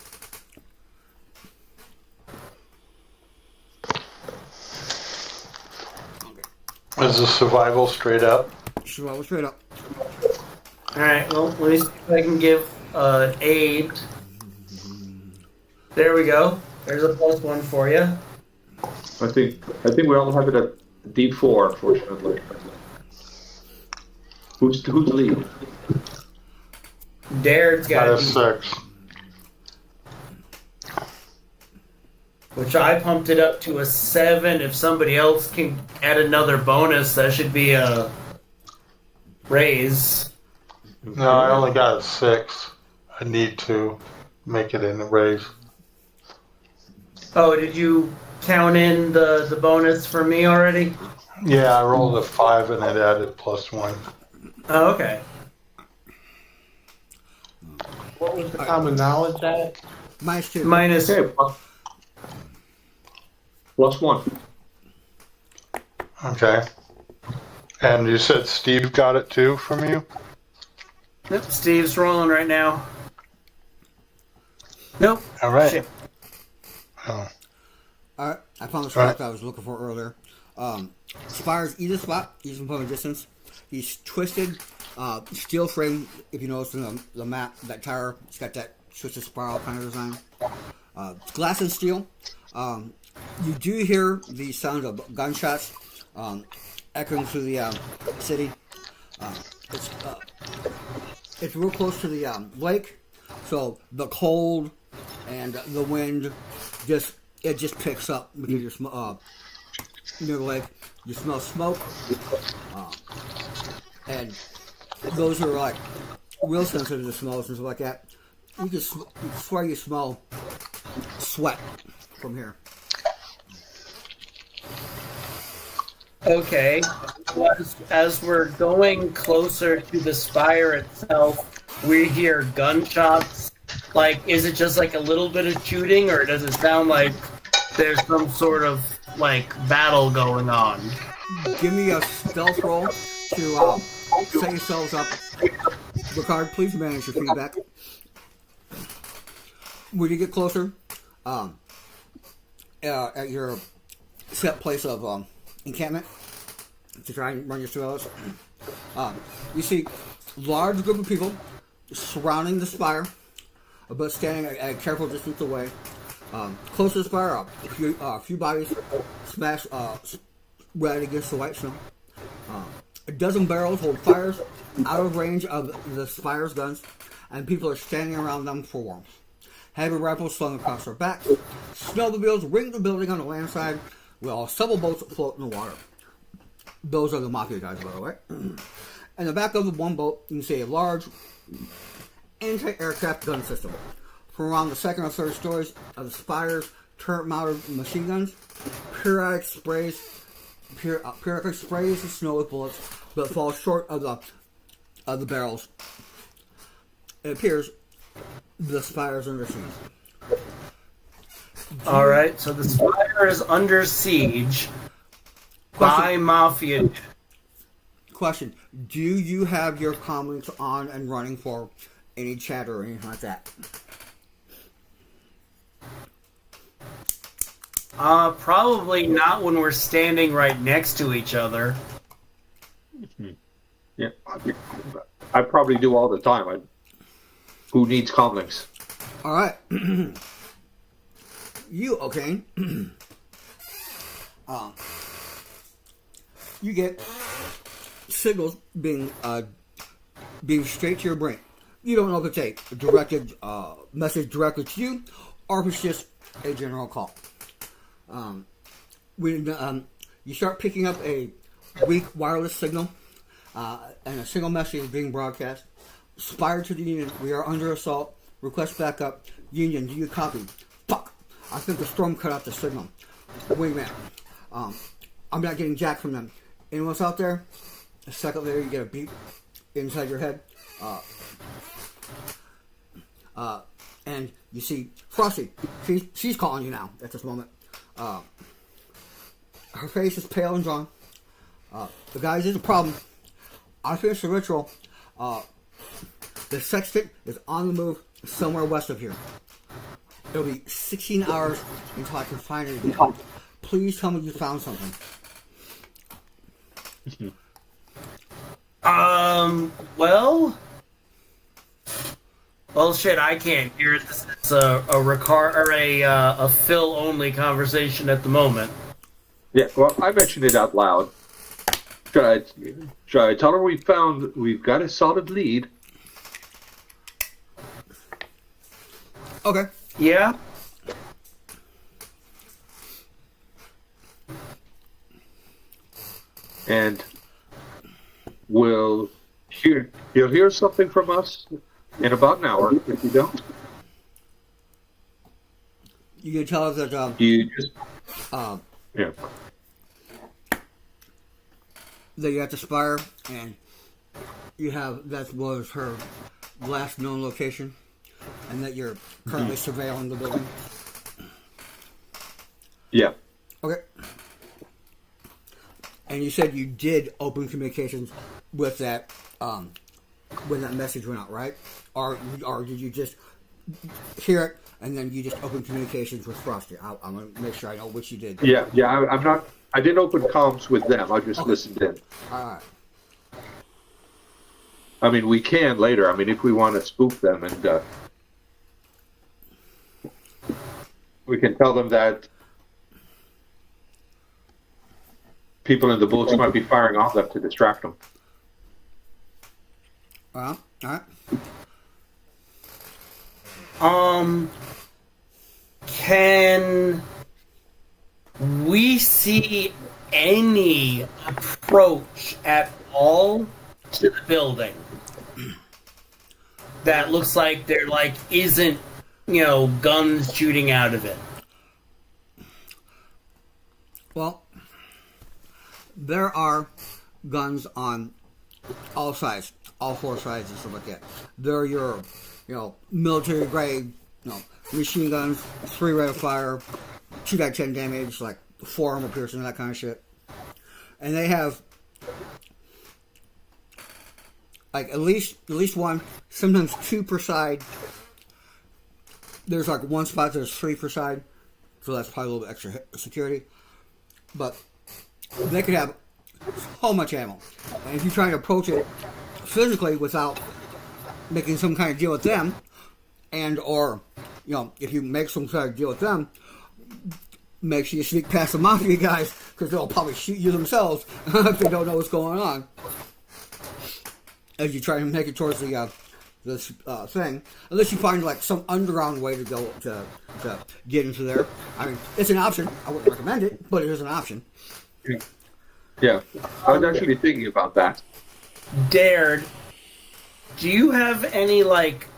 Is the survival straight up? Survival straight up. All right. Well, let me see if I can give aid. There we go. There's a +1 for you. I think we all have it at D4, fortunately. Who's lead? Darren's got Got a a 6. which I pumped it up to a 7. If somebody else can add another bonus, that should be a raise. No, I only got a 6. I need to make it in a raise. Oh, did you count in the bonus for me already? Yeah, I rolled a 5 and it added +1. Oh, okay. What was the common knowledge at? -2. Minus. Okay, +1. Okay. And you said Steve got it too from you? Nope, Steve's rolling right now. Nope. All right. Shit. Oh. Alright, I found the spot that I was looking for earlier. Spire's either spot, even from a distance. He's twisted, steel frame, if you notice in the map, that tower, it's got that twisted spiral kind of design. Glass and steel. You do hear the sound of gunshots echoing through the city. It's it's real close to the lake, so the cold and the wind just picks up because you're near the lake. You smell smoke, and those are like real sensitive to smells and stuff like that. You can swear you smell sweat from here. Okay. As we're going closer to the spire itself, we hear gunshots. Like, is it just like a little bit of shooting, or does it sound like there's some sort of like battle going on? Give me a stealth roll to set yourselves up. Ricard, please manage your feedback. When you get closer, at your set place of encampment to try and run your surveillance, you see a large group of people surrounding the spire, but standing at a careful distance away. Close to the spire, a few bodies smashed right against the white snow. A dozen barrels hold fires out of range of the spire's guns, and people are standing around them for warmth. Heavy rifles slung across their backs. Snowmobiles ring the building on the land side, while several boats float in the water. Those are the Mafia guys, by the way. In the back of the one boat, you can see a large anti-aircraft gun system. From around the second or third stories of the spire's turret-mounted machine guns, periodic sprays the snow with bullets, but fall short of the barrels. It appears the spire's under siege. All right, so the spire is under siege by Mafia. Question: do you have your comlinks on and running for any chat or anything like that? Probably not when we're standing right next to each other. Yeah, I probably do all the time. Who needs comlinks? All right, you okay? You get signals being straight to your brain. You don't know if it's a directed message directly to you, or if it's just a general call. When you start picking up a weak wireless signal, and a single message is being broadcast. Spire to the Union, we are under assault. Request backup. Union, do you copy? Fuck! I think the storm cut off the signal. Wingman. I'm not getting jack from them. Anyone's out there? A second later, you get a beep inside your head. And you see Frosty. She's calling you now at this moment. Her face is pale and drawn. The guys, there's a problem. I finished the ritual. The sextant is on the move somewhere west of here. It'll be 16 hours until I can find it again. Please tell me you found something. Well, shit, I can't hear it. This is a Phil only conversation at the moment. Yeah, well, I mentioned it out loud. Should I tell her we've got a solid lead? Okay. Yeah? And you'll hear something from us in about an hour. If you don't, you can tell us that you just yeah. That you're at the Spire, and that was her last known location, and that you're currently surveilling the building. Yeah. Okay. And you said you did open communications with that when that message went out, right? Or did you just hear it and then you just opened communications with Frosty? I'm gonna make sure I know what you did. Yeah. I'm not. I didn't open comms with them. I just listened in. All right. I mean, we can later. I mean, if we want to spook them, and we can tell them that people in the booths might be firing off that to distract them. All right. Can we see any approach at all to the building that looks like there isn't, guns shooting out of it? Well, there are guns on all sides, all four sides and stuff like that. They're your, military grade, machine guns, 3 rate of fire, 2x10 damage, like 4 armor piercing, that kind of shit. And they have at least one, sometimes 2 per side. There's one spot there's 3 per side, so that's probably a little bit extra security. But they could have so much ammo, and if you try to approach it physically without making some kind of deal with them, and or if you make some kind of deal with them, make sure you sneak past the mafia guys, because they'll probably shoot you themselves if they don't know what's going on. As you try to make it towards the thing, unless you find some underground way to go to get into there. I mean, it's an option. I wouldn't recommend it, but it is an option. Yeah, I was actually thinking about that. Dared, do you have any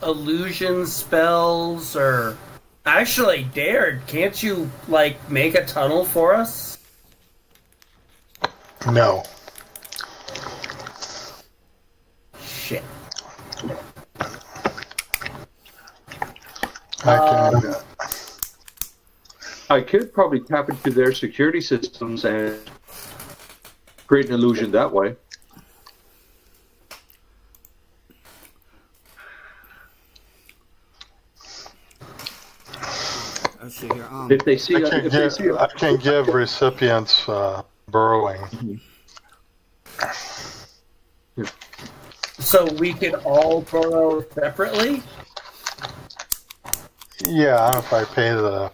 illusion spells or? Actually, Dared, can't you make a tunnel for us? No. Shit. I could probably tap into their security systems and create an illusion that way. Let's see here. If they see, I can give recipients burrowing. So we could all burrow separately? Yeah, if I pay the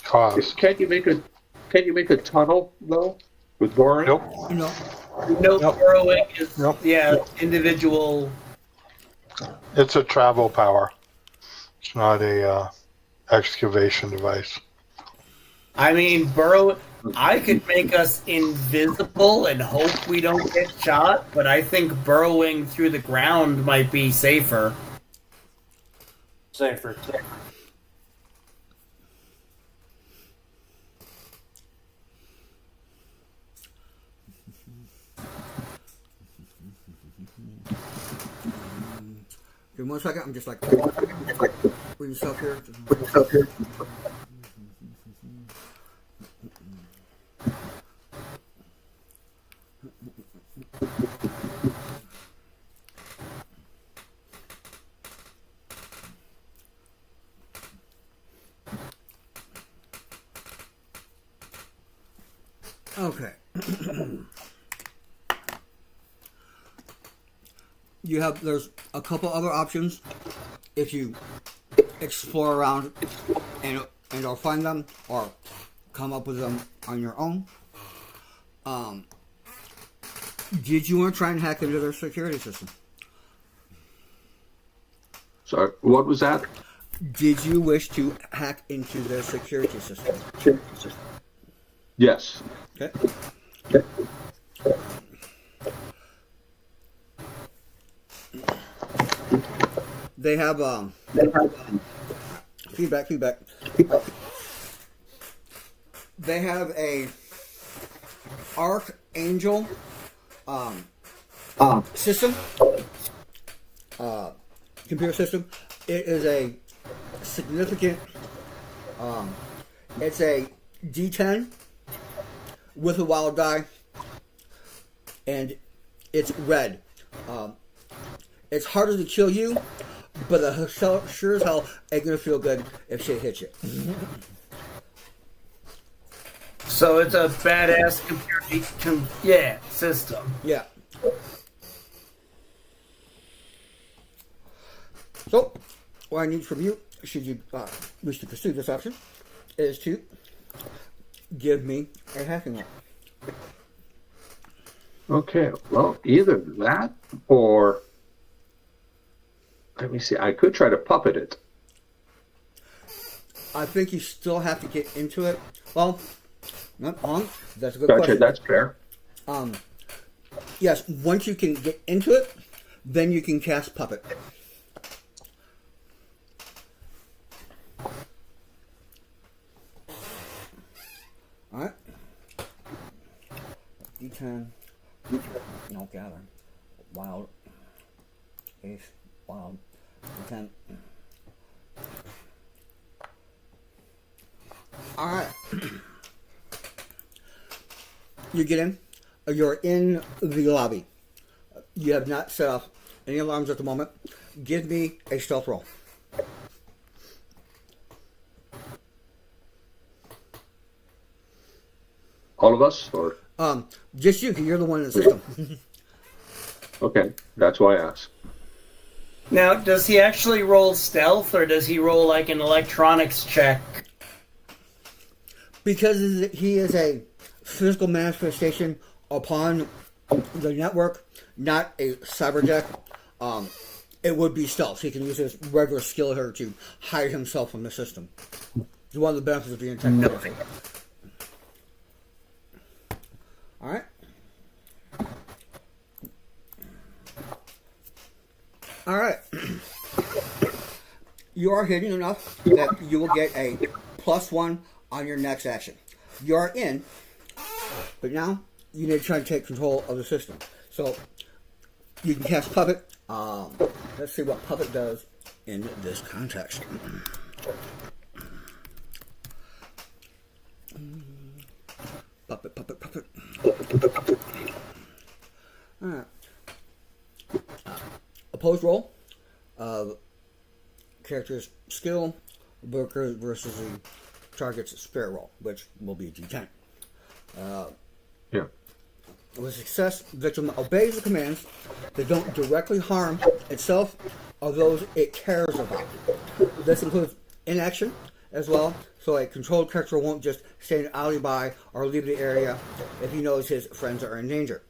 cost. Can't you make a tunnel though with boring? Nope. No Nope. burrowing is Nope. Individual. It's a travel power. It's not a excavation device. I mean, I could make us invisible and hope we don't get shot, but I think burrowing through the ground might be safer. Safer. Give me 1 second. I'm just reading stuff here. Okay. There's a couple other options if you explore around and or find them or come up with them on your own. Did you want to try and hack into their security system? Sorry, what was that? Did you wish to hack into their security system? Yes. Okay. They have feedback. They have a Archangel system, computer system. It is a significant. It's a D10 with a wild die, and it's red. It's harder to kill you, but sure as hell ain't gonna feel good if shit hits you. So it's a badass computer system. Yeah. So, what I need from you, should you wish to pursue this option, is to give me a hacking roll. Okay, well, either that or let me see. I could try to puppet it. I think you still have to get into it. Well, not on. That's a good Gotcha, question. that's fair. Yes, once you can get into it, then you can cast puppet. All right. D10. No gather. Wild. Ace. Wild. D10. All right. You get in. You're in the lobby. You have not set off any alarms at the moment. Give me a stealth roll. All of us? Or Just you, 'cause you're the one in the system. okay, that's why I asked. Now, does he actually roll stealth, or does he roll like an electronics check? Because he is a physical manifestation upon the network, not a cyberdeck, it would be stealth. He can use his regular skill here to hide himself from the system. It's one of the benefits of being technology. All right. All right. You are hidden enough that you will get a +1 on your next action. You are in, but now you need to try and take control of the system. So you can cast Puppet. Let's see what Puppet does in this context. Puppet, puppet, puppet. All right. Opposed roll of character's skill versus the target's spirit roll, which will be D10. Yeah. With success, victim obeys the commands that don't directly harm itself or those it cares about. This includes inaction as well, so a controlled character won't just stand idly by or leave the area if he knows his friends are in danger.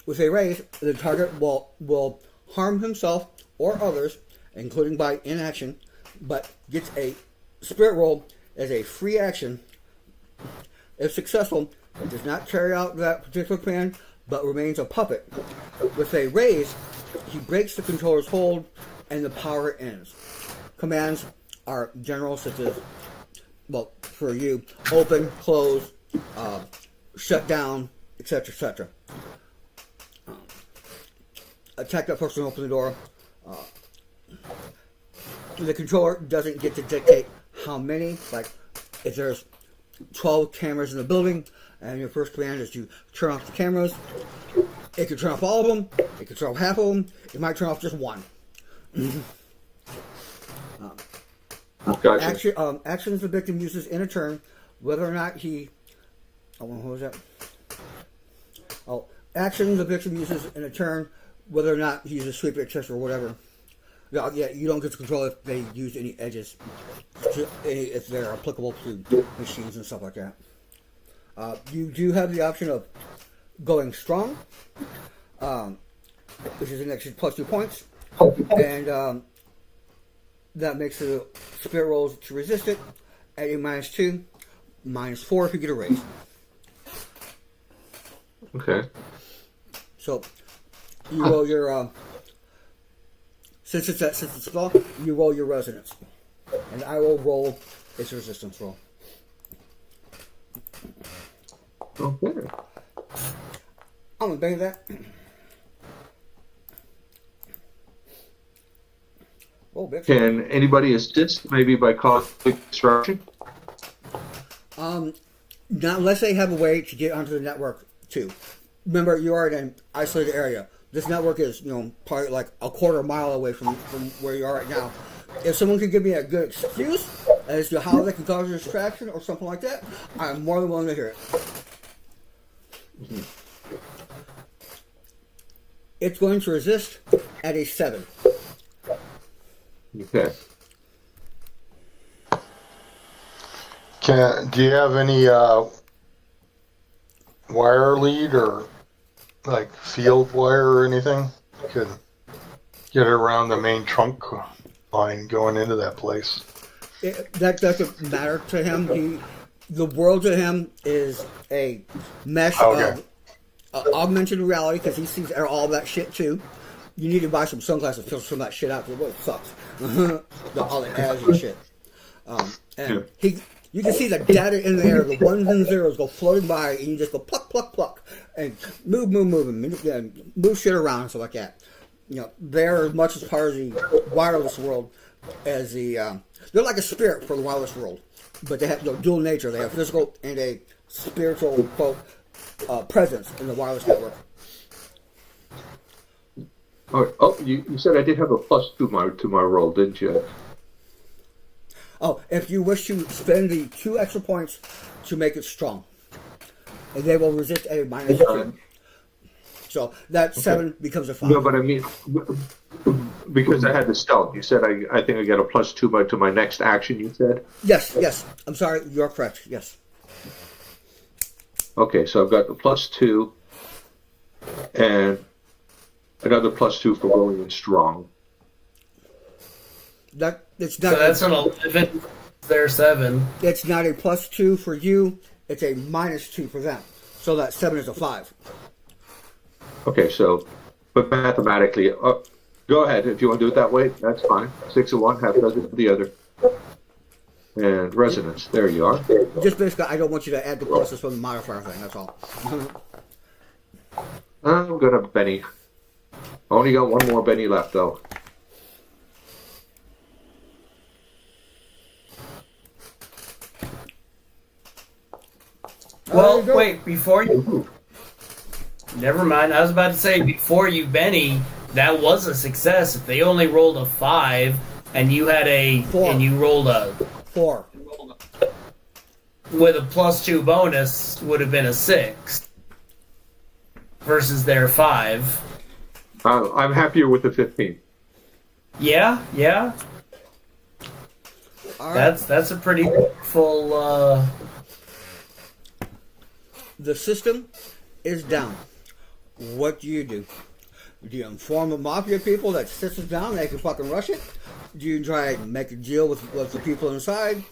With a raise, the target will harm himself or others, including by inaction, but gets a spirit roll as a free action. If successful, it does not carry out that particular command, but remains a puppet. With a raise, he breaks the controller's hold, and the power ends. Commands are general, such as, well, for you, open, close, shut down, etc., etc. Attack that person, open the door. The controller doesn't get to dictate how many. Like, if there's 12 cameras in the building, and your first command is to turn off the cameras, it could turn off all of them, it could turn off half of them, it might turn off just one. Gotcha. Actions the victim uses in a turn, whether or not he... Oh, what was that? Oh, actions the victim uses in a turn, whether or not he uses sweep, etc., or whatever. Yeah, you don't get to control if they use any edges, if they're applicable to machines and stuff like that. You do have the option of going strong, which is an extra +2 points, and that makes the spirit rolls to resist it at a -2, -4 if you get a raise. Okay. So you roll your since it's a spell, you roll your resonance, and I will roll its resistance roll. Okay. I'm gonna bang that. Oh, bitch. Can anybody assist, maybe by causing disruption? Not unless they have a way to get onto the network too. Remember, you are in an isolated area. This network is, probably like a quarter mile away from where you are right now. If someone could give me a good excuse as to how they can cause a distraction or something like that, I'm more than willing to hear it. Mm-hmm. It's going to resist at a 7. Okay. Do you have any wire lead or like field wire or anything? You could get around the main trunk line going into that place. That doesn't matter to him. The world to him is a mesh Okay. of augmented reality because he sees all that shit too. You need to buy some sunglasses to filter some of that shit out because it really sucks. All the ads and shit. And you can see the data in there, the ones and zeros go floating by, and you just go pluck, pluck, pluck, and move, and move shit around and stuff like that. You know, they're as much as part of the wireless world as they're like a spirit for the wireless world, but they have dual nature. They have physical and a spiritual quote presence in the wireless network. Oh, you said I did have a plus to my roll, didn't you? Oh, if you wish to spend the 2 extra points to make it strong, and they will resist a -2. So that 7 becomes a 5. No, but I mean, because I had the stealth. You said I think I get a +2 to my next action. You said. Yes. I'm sorry, you're correct. Yes. Okay, so I've got the +2, and another +2 for rolling in strong. It's So not. that's an 11. There's 7. It's not a +2 for you. It's a -2 for them. So that 7 is a 5. Okay, so, but mathematically, go ahead if you want to do it that way. That's fine. 6 of one, half dozen of the other. And resonance. There you are. Just basically, I don't want you to add the pluses from the modifier thing. That's all. I'm gonna Benny. I only got one more Benny left though. Well, wait, before you... Never mind, I was about to say, before you, Benny, that was a success. If they only rolled a 5, and you had 4. and you rolled a... 4. With a +2 bonus, would have been a 6. Versus their 5. I'm happier with the 15. Yeah. All right. That's a pretty full... The system is down. What do? Do you inform the mafia people that system's down, they can fucking rush it? Do you try and make a deal with the people inside?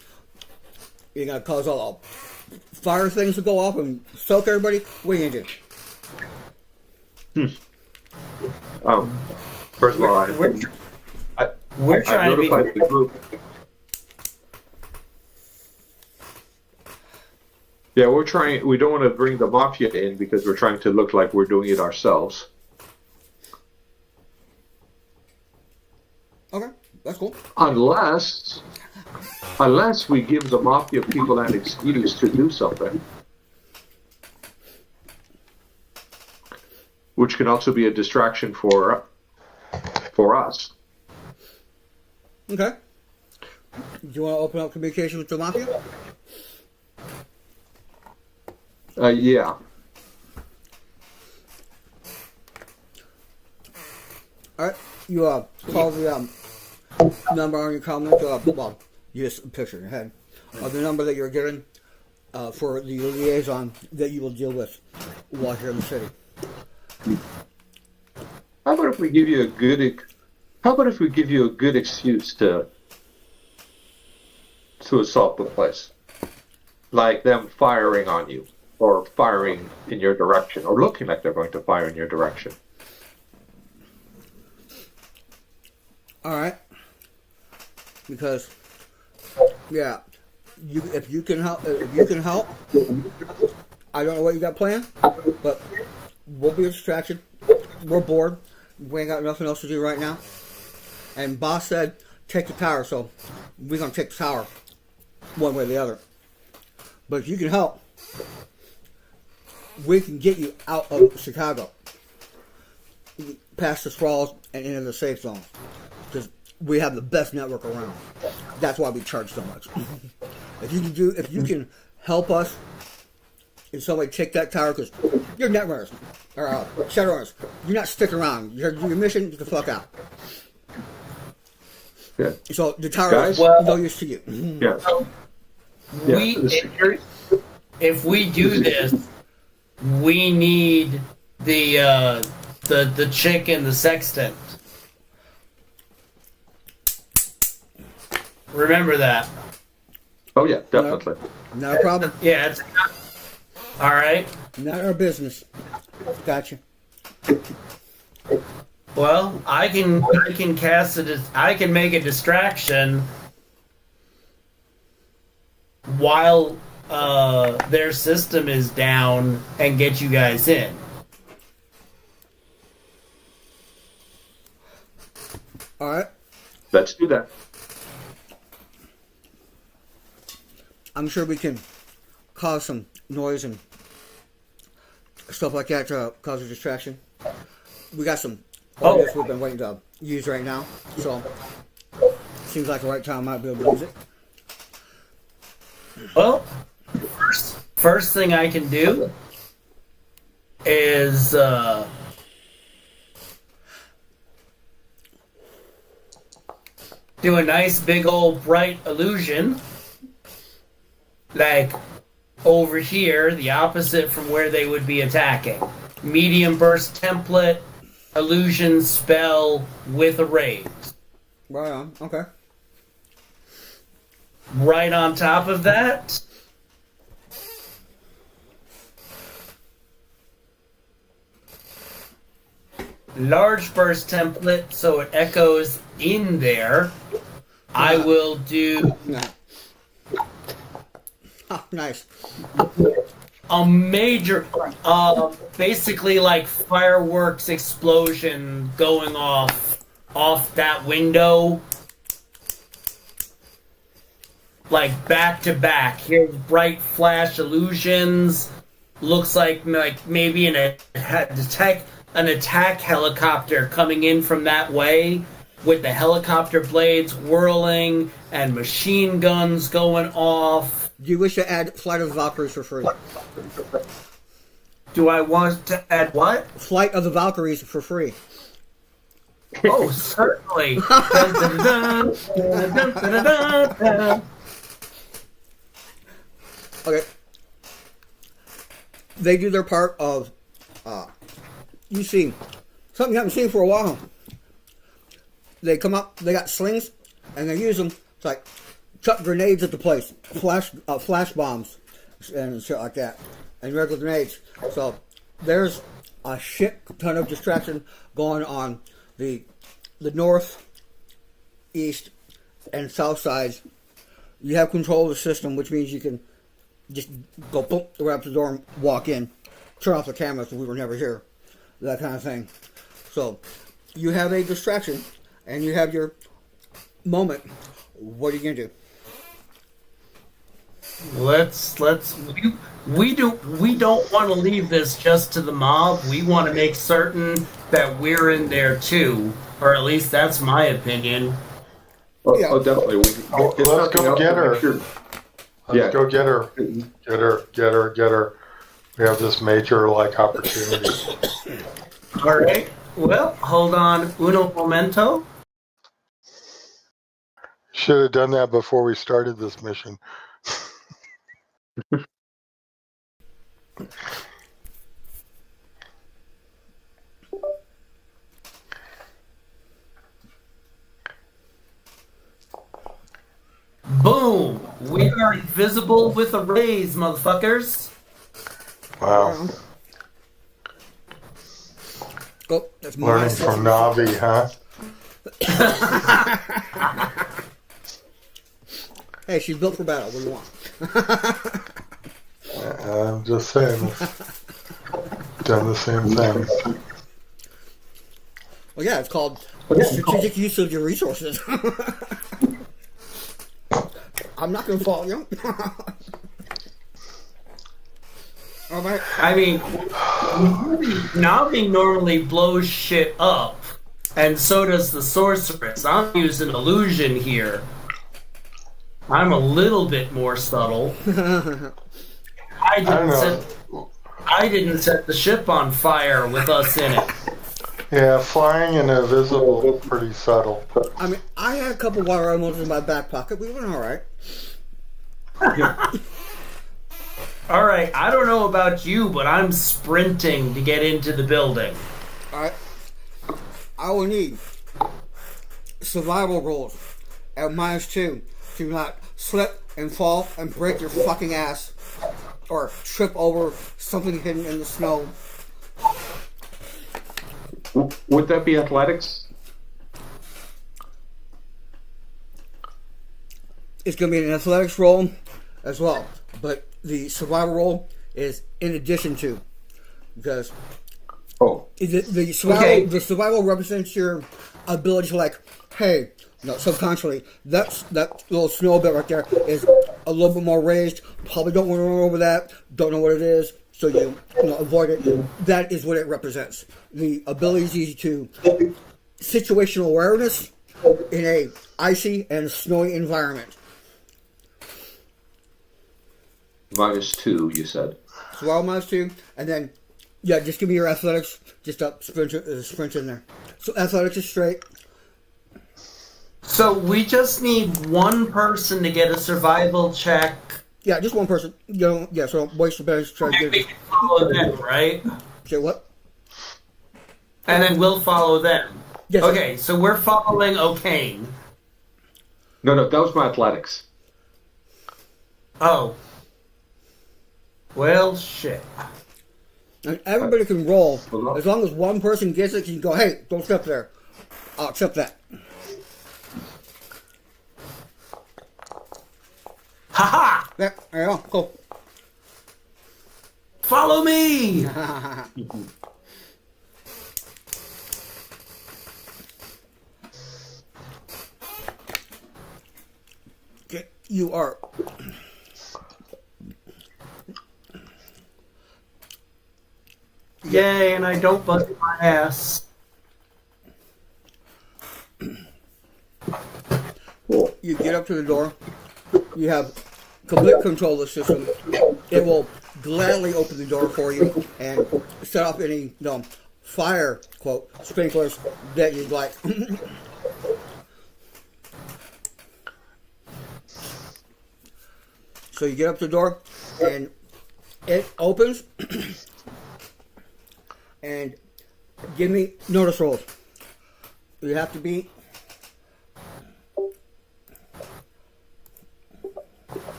You're gonna cause all the fire things to go off and soak everybody? What are you gonna do? First of all, We're trying to be... notified the group. Yeah, we're trying. We don't want to bring the mafia in because we're trying to look like we're doing it ourselves. Okay, that's cool. Unless we give the mafia people an excuse to do something, which can also be a distraction for us. Okay. Do you want to open up communication with the mafia? Yeah. All right. You call the number on your comment. Well, you just picture in your head of the number that you're given for the liaison that you will deal with while here in the city. How about if we give you a good excuse to assault the place, like them firing on you, or firing in your direction, or looking like they're going to fire in your direction. All right. Because, yeah, if you can help, I don't know what you got planned, but we'll be a distraction. We're bored. We ain't got nothing else to do right now. And boss said, take the tower, so we're gonna take the tower, one way or the other. But if you can help, we can get you out of Chicago, past the sprawls and into the safe zone, because we have the best network around. That's why we charge so much. If you can help us in some way take that tower, because you're netrunners or Shadowrunners, you're not sticking around. You're do your mission, get the fuck out. Yeah. So the tower Guys? is no use to you. Yeah. If we do this, we need the chick in the sextant. Remember that. Oh yeah, definitely. Not a problem. Yeah, it's all right. Not our business. Gotcha. Well, I can cast it. I can make a distraction while their system is down and get you guys in. All right. Let's do that. I'm sure we can cause some noise and stuff like that to cause a distraction. We got some audios we've been waiting to use right now, so seems like the right time I might be able to use it. Well, first thing I can do is do a nice big old bright illusion, like over here, the opposite from where they would be attacking. Medium burst template, illusion spell with a raise. Right on. Okay. Right on top of that, large burst template, so it echoes in there. I will do No. Oh, nice. a major, basically like fireworks explosion going off that window, like back to back. Here's bright flash illusions. Looks like maybe an attack helicopter coming in from that way, with the helicopter blades whirling and machine guns going off. Do you wish to add Flight of the Valkyries for free? Do I want to add what? Flight of the Valkyries for free. Oh, certainly. Dun, dun, dun, dun, dun, dun, dun, dun. Okay. They do their part of, you see, something you haven't seen for a while. They come up, they got slings, and they use them to like chuck grenades at the place, flash bombs, and shit like that, and regular grenades. So there's a shit ton of distraction going on the north, east, and south sides. You have control of the system, which means you can just go boom, right up to the door and walk in, turn off the cameras, so we were never here, that kind of thing. So you have a distraction, and you have your moment. What are you gonna do? We don't want to leave this just to the mob. We want to make certain that we're in there too, or at least that's my opinion. Oh, Yeah. oh definitely. Let's go get her. Let's go get her. Get her. We have this major opportunity. All right. Well, hold on. Uno momento. Should have done that before we started this mission. Boom! We are invisible with a raise, motherfuckers. Wow. Oh, that's my Learning from Navi, huh? Hey, she's built for battle. What do you want? I'm just saying. Done the same thing. Well, yeah, it's called strategic use of your resources. I'm not gonna fault you. All right. I mean, Navi normally blows shit up, and so does the sorceress. I'm using illusion here. I'm a little bit more subtle. I didn't set the ship on fire with us in it. Yeah, flying and invisible, pretty subtle. I mean, I had a couple water animals in my back pocket. We went all right. All right, I don't know about you, but I'm sprinting to get into the building. Alright. I will need survival rolls at -2 to not slip and fall and break your fucking ass or trip over something hidden in the snow. Would that be athletics? It's going to be an athletics roll as well, but the survival roll is in addition to, because Oh, the survival Okay. the survival represents your ability to, like, hey, no, subconsciously that little snow bit right there is a little bit more raised. Probably don't want to run over that. Don't know what it is, so you avoid it. That is what it represents. The ability to situational awareness in a icy and snowy environment. -2, you said. Survival -2, and then yeah, just give me your athletics. Just up sprint in there. So athletics is straight. So we just need one person to get a survival check. Yeah, just one person. You don't. Yeah, so don't waste the bench. Try to We get it. can follow them, right? Say what? And then we'll follow them. Yes. Okay, so we're following O'Kane. No, that was my athletics. Oh. Well, shit. And everybody can roll Hold on. as long as one person gets it. You can go, hey, don't step there. I'll accept that. Haha! Yeah, there you go. Cool. Follow me! Okay, you are. Yay, and I don't bust my ass. You get up to the door. You have complete control of the system. It will gladly open the door for you and set off any fire quote sprinklers that you'd like. So you get up to the door and it opens. And give me notice rolls. You have to be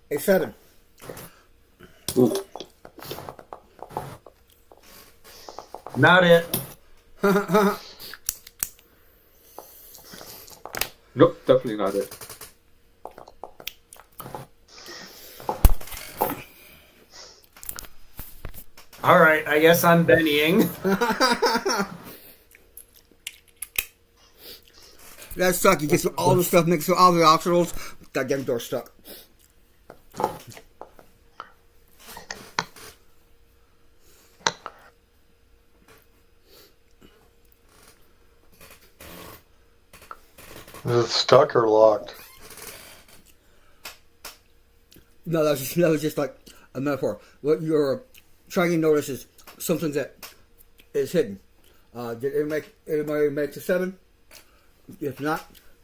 a 7. Ooh. Not it. Nope, definitely not it. Alright, I guess I'm Bennying. That sucks. You get through all the stuff, mixed through all the obstacles. Goddamn door stuck. Is it stuck or locked? No, that was just like a metaphor. What you're trying to notice is something that is hidden. Did anybody make the 7? If not,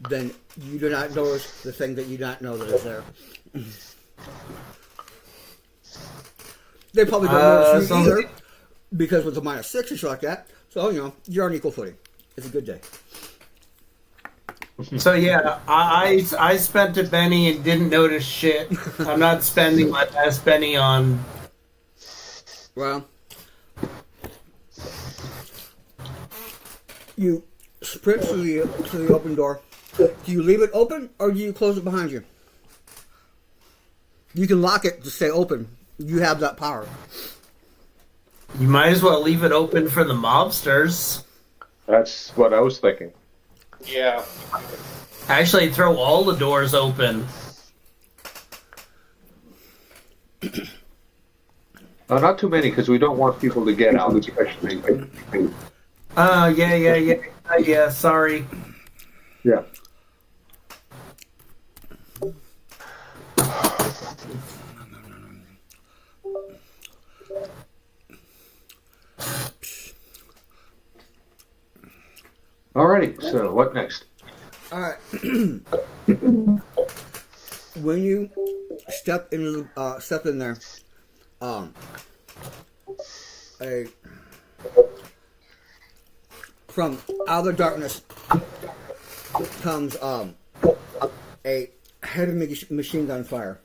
then you do not notice the thing that you do not know that is there. They probably don't notice you either, because with the -6 and shit like that. So, you're on equal footing. It's a good day. So yeah, I spent a penny and didn't notice shit. I'm not spending my last penny on... Well, you sprint to the open door. Do you leave it open or do you close it behind you? You can lock it to stay open. You have that power. You might as well leave it open for the mobsters. That's what I was thinking. Yeah. Actually, throw all the doors open. Not too many, because we don't want people to get out, especially. Yeah, sorry. Yeah. Alrighty, so what next? Alright. When you step in there, a from out of the darkness comes a heavy machine gun fire.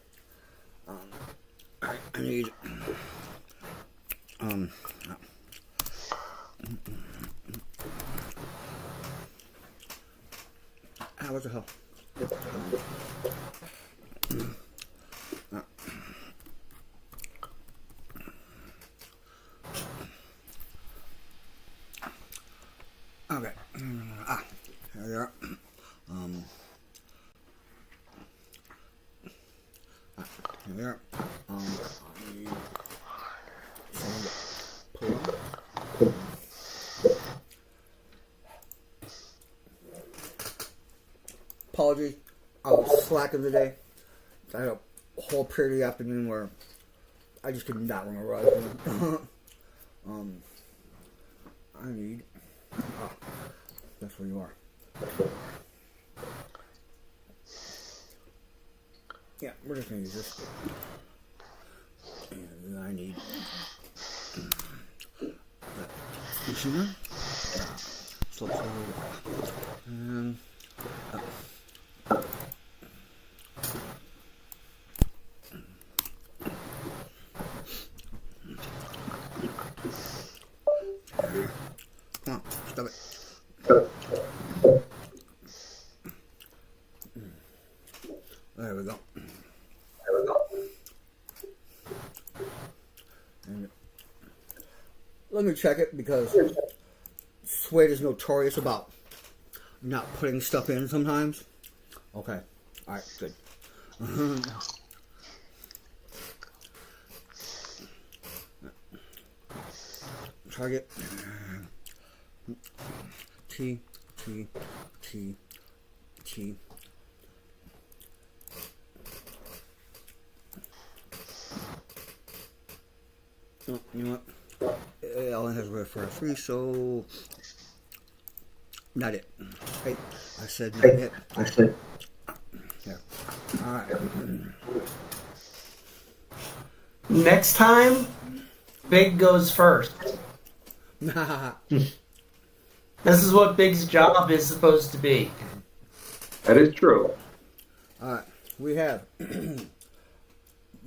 I need what the hell? Okay. There we are. Here we are. I need someone to pull up. Apologies, I was slacking today. I had a whole period of the afternoon where I just could not remember what I was doing. I need. Oh, that's where you are. Yeah, we're just gonna use this. And then I need that machine gun. Slow. And come on, stop it. There we go. And let me check it because Suede is notorious about not putting stuff in sometimes. Okay. Alright, good. Target. T. Oh, you know what? It only has room for a 3, so not it. Hey, I said not it. Yeah. Alright. Next time, Big goes first. This is what Big's job is supposed to be. That is true. Alright. We have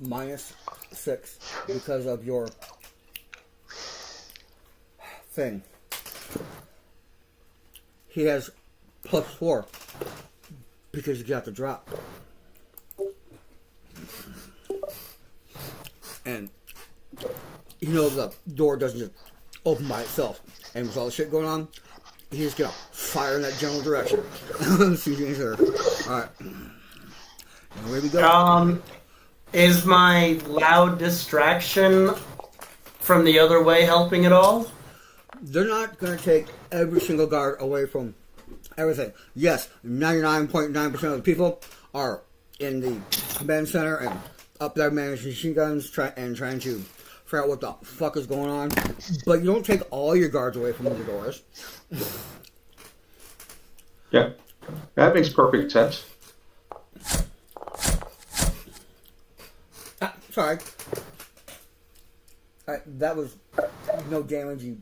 -6 because of your thing. He has +4 because you got the drop. And you know the door doesn't just open by itself. And with all the shit going on, he's just gonna fire in that general direction. Alright. And away we go. Is my loud distraction from the other way helping at all? They're not going to take every single guard away from everything. Yes, 99.9% of the people are in the command center and up there managing machine guns trying to figure out what the fuck is going on. But you don't take all your guards away from the doors. Yeah, that makes perfect sense. Sorry. That was no damage, you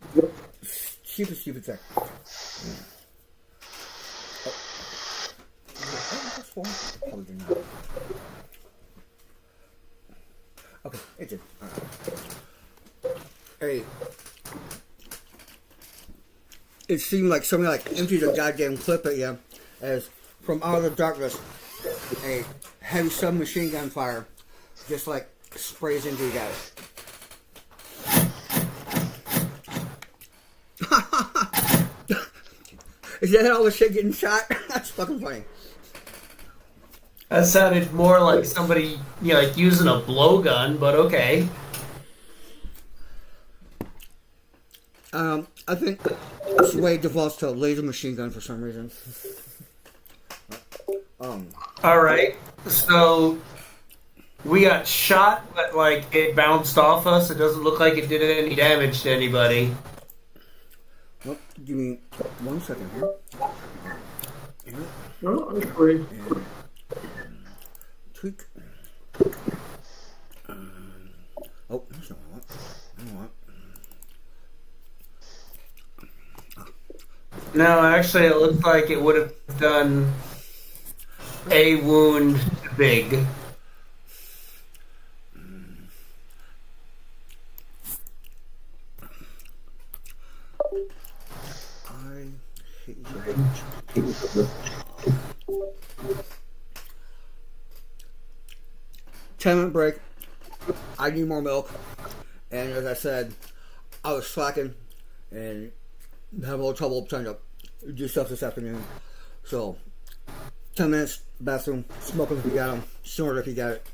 stupid thing. Probably did not. Okay, it did. Hey. It seemed like somebody emptied a goddamn clip at you as from out of the darkness a heavy submachine gun fire just sprays into you guys. Is that all the shit getting shot? That's fucking funny. That sounded more like somebody, using a blowgun, but okay. I think this way defaults to a laser machine gun for some reason. Alright, so we got shot, but it bounced off us. It doesn't look like it did any damage to anybody. Well, give me 1 second here. No, I'm free. Tweak. No, actually, it looks like it would have done a wound big. I hate you so much. 10-minute break. I need more milk. And as I said, I was slacking and having a little trouble trying to do stuff this afternoon. So, 10 minutes, bathroom, smoke them if you got them, snort if you got it.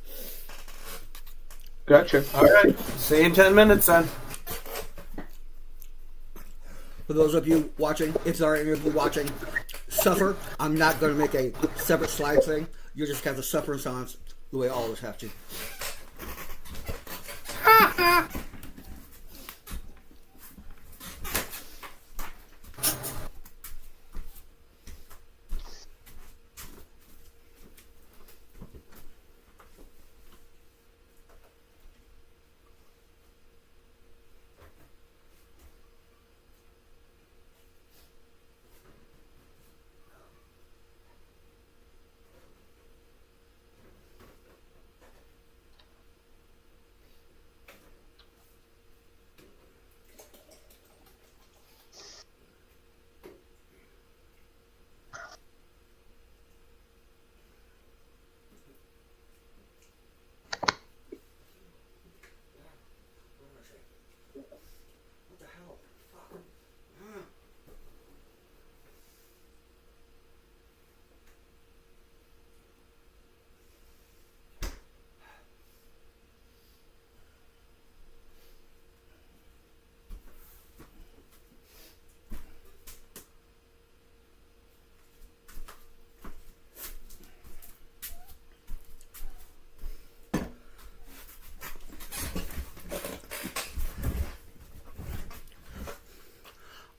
Gotcha. All right. See you in 10 minutes, then. For those of you watching, it's our interview watching, suffer. I'm not going to make a separate slide thing. You just have to suffer in silence the way all of us have to.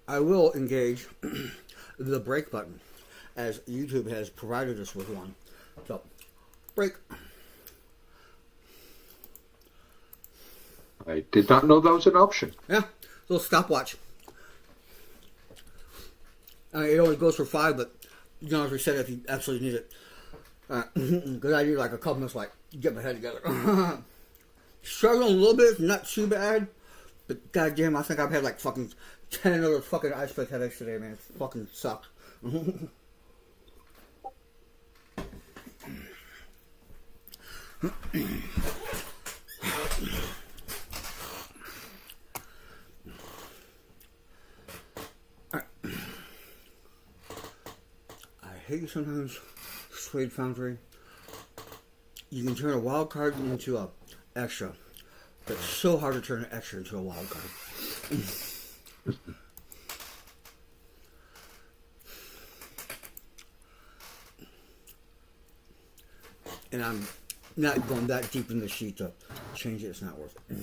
I will engage the break button, as YouTube has provided us with one. So, break. I did not know that was an option. Yeah, little stopwatch. It only goes for 5, but you can always reset it if you absolutely need it. Because I need like a couple minutes, like, get my head together. Struggling a little bit, not too bad. But goddamn, I think I've had like fucking 10 other fucking ice pick headaches today, man. It fucking sucked. I hate sometimes Suede Foundry. You can turn a wild card into a extra. But it's so hard to turn an extra into a wild card. And I'm not going that deep in the sheet to change it. It's not worth it.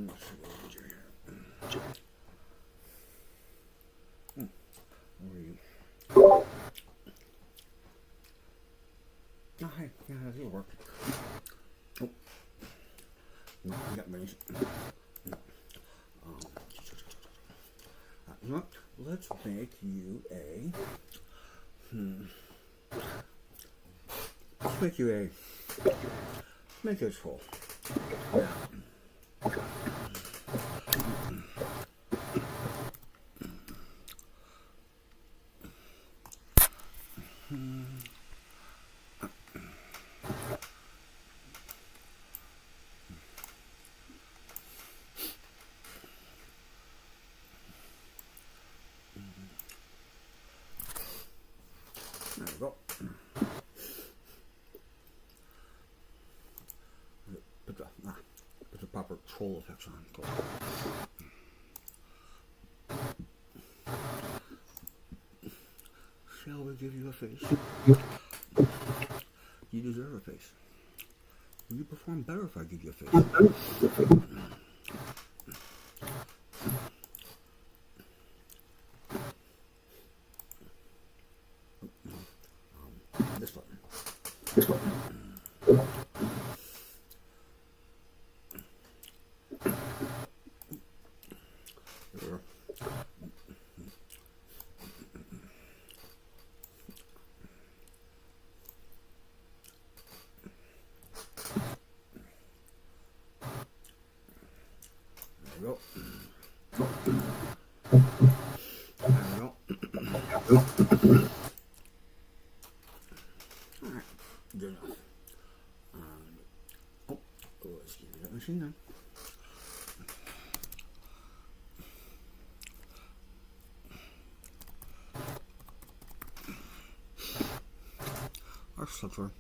Let's see what we do here. Where are you? Oh, hey, yeah, that'll work. Oh, no, I got minis. You know what? Let's make you a. Let's make you a. Make it full. There we go. Put the proper troll effects on. Cool. Shall we give you a face? You deserve a face. Will you perform better if I give you a face? There we go. There we go. Alright, good enough. Let's give you that machine gun. Our suffer.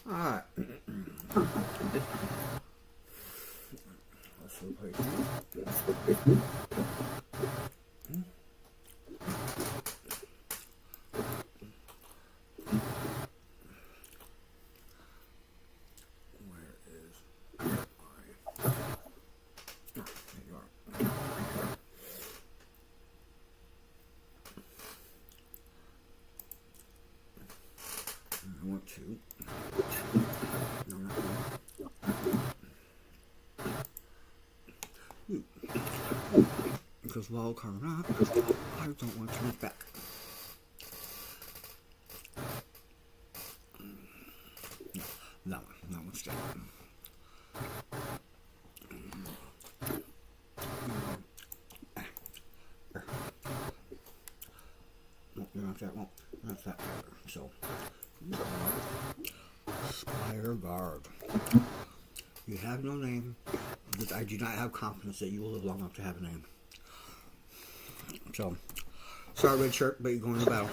Alright. Let's see what I want to. No, not one. Because wild card or not, I don't want to move back. No, that one's dead. Not that one. Not that either. So, Spire Guard. You have no name, but I do not have confidence that you will live long enough to have a name. So, sorry, red shirt, but you're going to battle.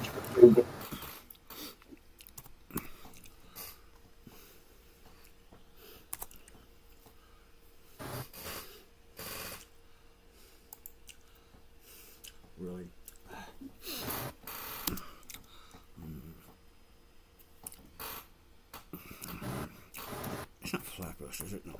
Really? It's not Flappers, is it? No.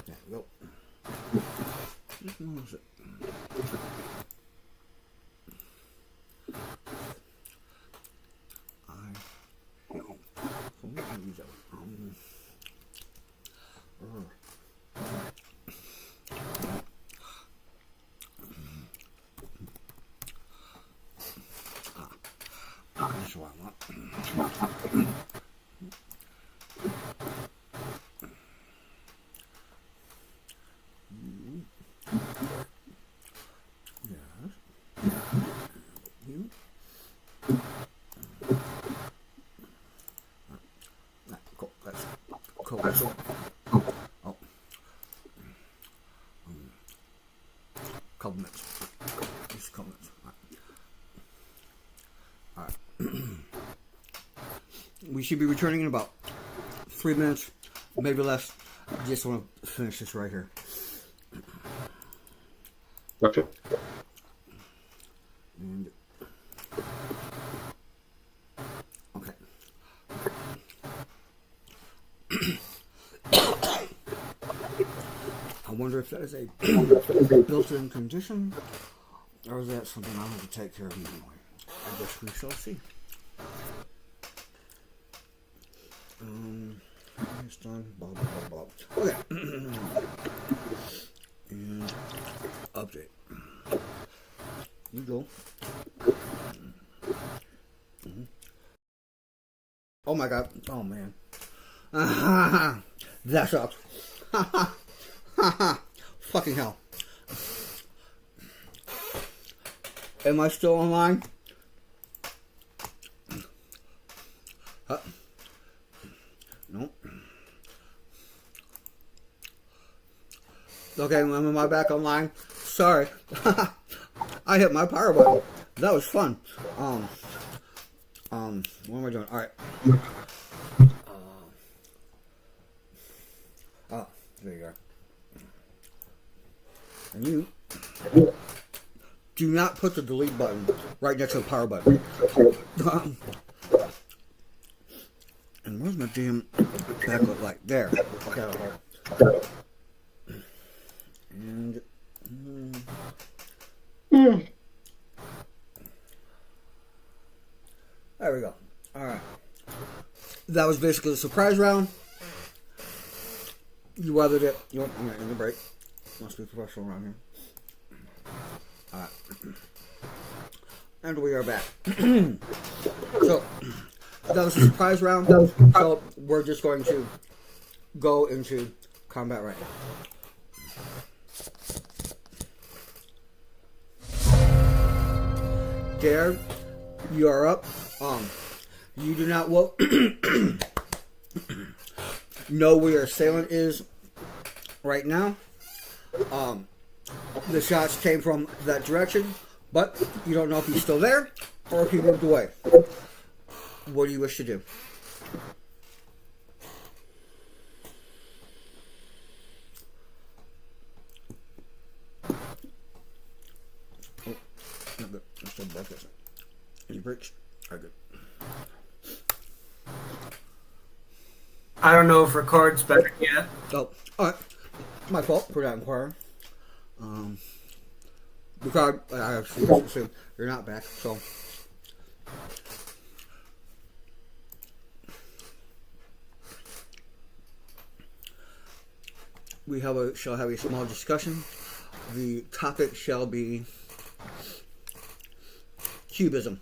There we go. Which one was it? That's what I want. Yes. You. Cool. That's cool. That's cool. Oh. Couple minutes. Just a couple minutes. Alright. We should be returning in about 3 minutes, maybe less. I just want to finish this right here. Gotcha. And okay. I wonder if that is a built-in condition, or is that something I have to take care of anyway. I guess we shall see. It's done. Blah blah blah blah. Okay. And update. You go. Oh my god. Oh man. That sucks. Fucking hell. Am I still online? Nope. Okay, am I back online? Sorry. I hit my power button. That was fun. What am I doing? Alright. Oh, there you are. And you do not put the delete button right next to the power button. And where's my damn backlit light? There. Okay. And there we go. Alright. That was basically the surprise round. You weathered it. You know, I'm going to break. Must be professional around here. Alright. And we are back. So, that was a surprise round. So, we're just going to go into combat right now. Dare, you are up. You do not know where your assailant is right now. The shots came from that direction, but you don't know if he's still there or if he moved away. What do you wish to do? Oh, not good. I'm still broke this. Any breaks? All right, good. I don't know if record's better yet. Oh, alright. My fault for that inquiry. Because I assume you're not back, so. We shall have a small discussion. The topic shall be cubism.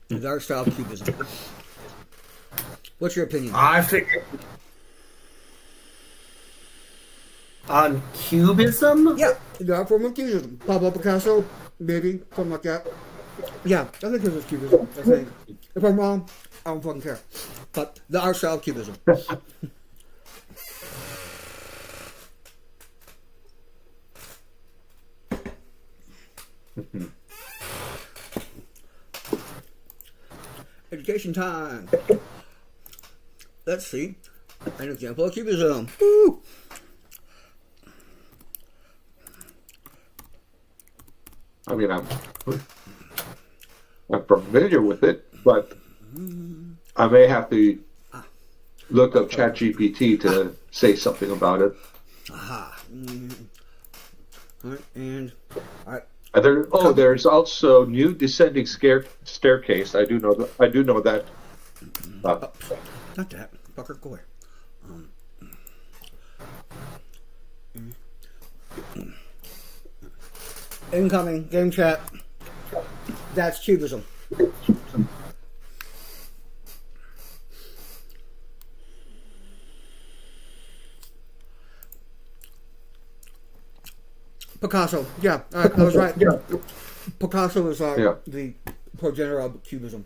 The art style of cubism. What's your opinion? I figured on cubism. Yeah, the art form of cubism. Pablo Picasso, maybe something like that. Yeah, I think this is cubism. I think. If I'm wrong, I don't fucking care. But the art style of cubism. Education time. Let's see an example of cubism. Woo! I mean, I'm familiar with it, but I may have to look up ChatGPT to say something about it. Aha. All right, and all right. There's also new descending staircase. I do know that. Not that. Fucker, go away. Incoming game chat. That's cubism. Picasso. Yeah, I was right. Yeah. Picasso is the progenitor of cubism.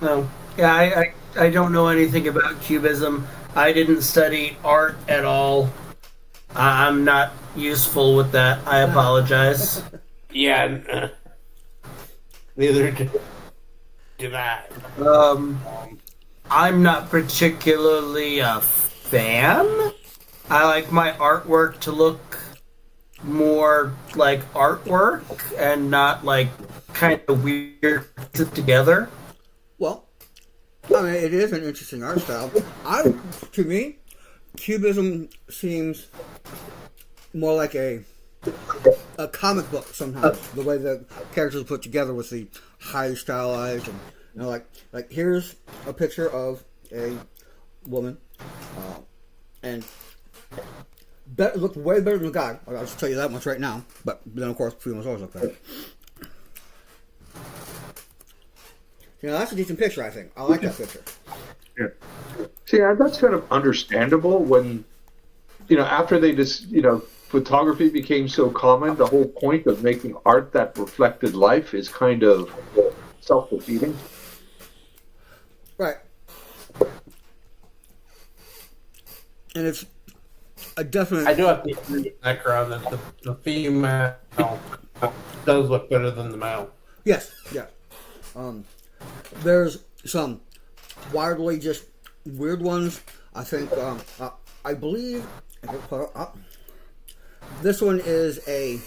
No. Yeah, I don't know anything about cubism. I didn't study art at all. I'm not useful with that. I apologize. Yeah. Neither do I. I'm not particularly a fan. I like my artwork to look more like artwork and not like kind of weird put together. Well, I mean, it is an interesting art style. To me, cubism seems more like a comic book sometimes. The way the characters are put together with the highly stylized, and like here's a picture of a woman, and looked way better than the guy. I'll just tell you that much right now. But then, of course, females always look better. You know, that's a decent picture, I think. I like that picture. Yeah. See, that's kind of understandable when, after they just, photography became so common, the whole point of making art that reflected life is kind of self-defeating. Right. And it's a definite... I do have to agree with Necron that the female does look better than the male. Yes, yeah. There's some wildly just weird ones. I think, I believe, this one is a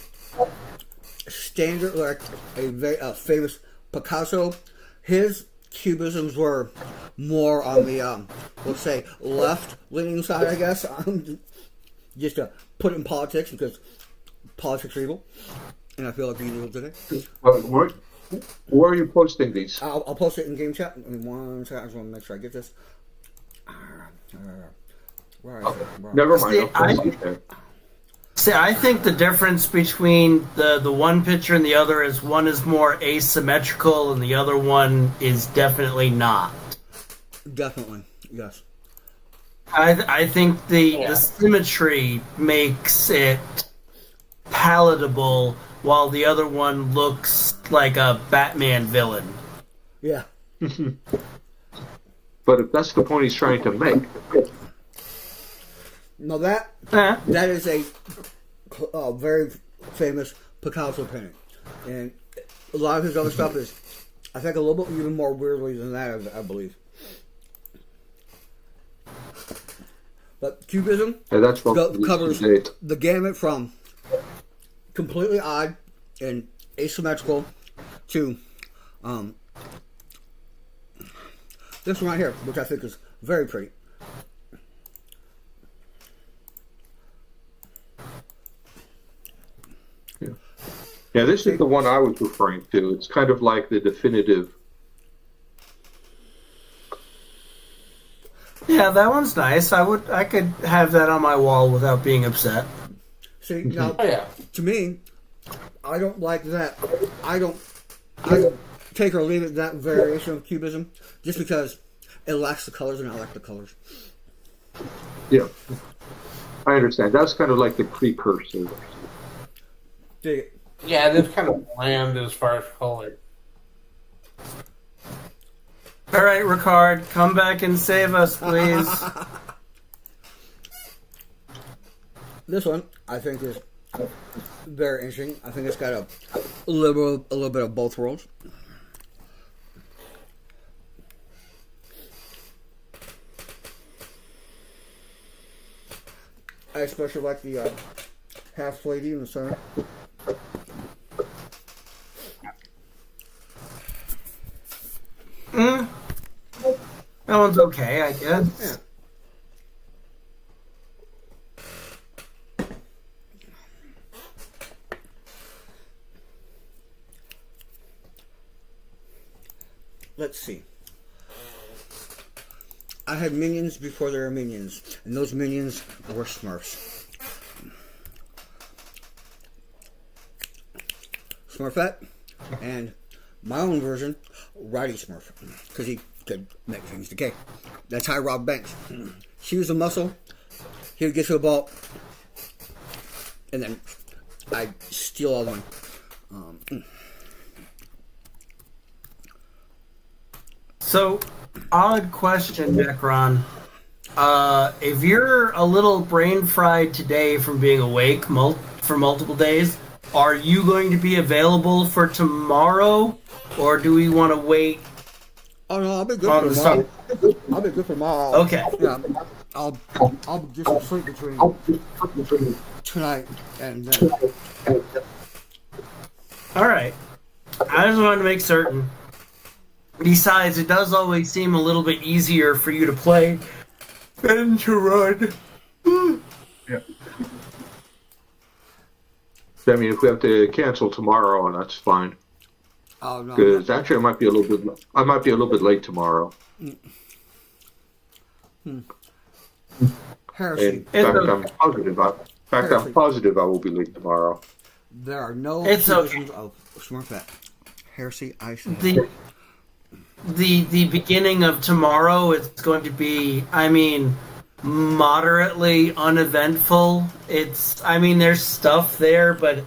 standard, like a very famous Picasso. His cubisms were more on the, let's say, left-leaning side, I guess. Just to put it in politics, because politics are evil. And I feel like being evil today. Where are you posting these? I'll post it in game chat. Give me 1 second. I just want to make sure I get this. Where is it? Never mind. I'll post it there. See, I think the difference between the one picture and the other is one is more asymmetrical and the other one is definitely not. Definitely, yes. I think the symmetry makes it palatable, while the other one looks like a Batman villain. Yeah. But if that's the point he's trying to make... No, that is a very famous Picasso painting. And a lot of his other stuff is, I think, a little bit even more weirdly than that, I believe. But Cubism that's covers the gamut from completely odd and asymmetrical to this one right here, which I think is very pretty. Yeah, this is the one I was referring to. It's kind of like the definitive. Yeah, that one's nice. I could have that on my wall without being upset. See, now, to me, I don't like that. I don't take or leave it that variation of cubism just because it lacks the colors and I like the colors. Yeah, I understand. That's kind of like the precursor. Dig it. Yeah, it is kind of bland as far as color. All right, Ricard, come back and save us, please. This one, I think, is very interesting. I think it's got a little bit of both worlds. I especially like the half lady in the center. That one's okay, I guess. Yeah. Let's see. I had minions before there were minions, and those minions were Smurfs. Smurfette, and my own version, Roddy Smurf, because he could make things decay. That's how I robbed banks. She was a muscle. He would get to a vault, and then I'd steal all the money. So, odd question, Necron. If you're a little brain fried today from being awake for multiple days, are you going to be available for tomorrow, or do we want to wait? Oh no, I'll be good for tomorrow. I'll be good for tomorrow. Okay. Yeah, I'll get some sleep between tonight and then. All right. I just wanted to make certain. Besides, it does always seem a little bit easier for you to play than to run. Yeah. I mean, if we have to cancel tomorrow, that's fine. Oh no. Because actually, I might be a little bit late tomorrow. Heresy. I'm positive I will be late tomorrow. There are no It's versions of Smurfette. Heresy, I say. the beginning of tomorrow is going to be, I mean, moderately uneventful. I mean, there's stuff there, but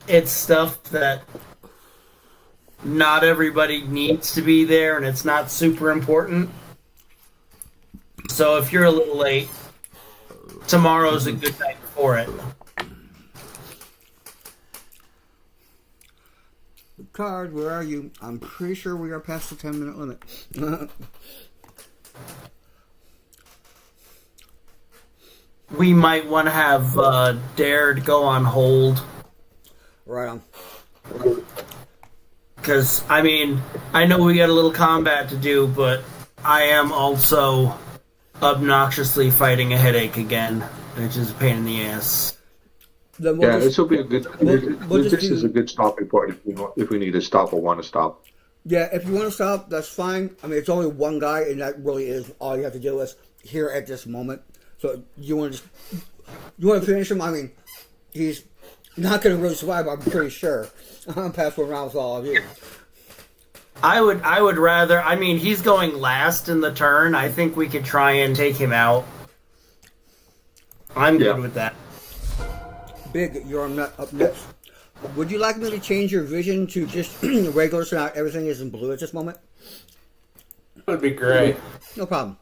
it's stuff that not everybody needs to be there, and it's not super important. So if you're a little late, tomorrow's a good night for it. Card, where are you? I'm pretty sure we are past the 10-minute limit. We might want to have Dared go on hold. Right on. Because, I mean, I know we got a little combat to do, but I am also obnoxiously fighting a headache again, which is a pain in the ass. Then we'll This will be a good. just This do- is a good stopping point if we need to stop or want to stop. Yeah, if you want to stop, that's fine. I mean, it's only one guy, and that really is all you have to deal with here at this moment. So you want to finish him? I mean, he's not going to really survive. I'm pretty sure. I'm past one round with all of you. I would rather. I mean, he's going last in the turn. I think we could try and take him out. I'm good with that. Big, you're up next. Would you like me to change your vision to just regular so now everything is in blue at this moment? That would be great. No problem.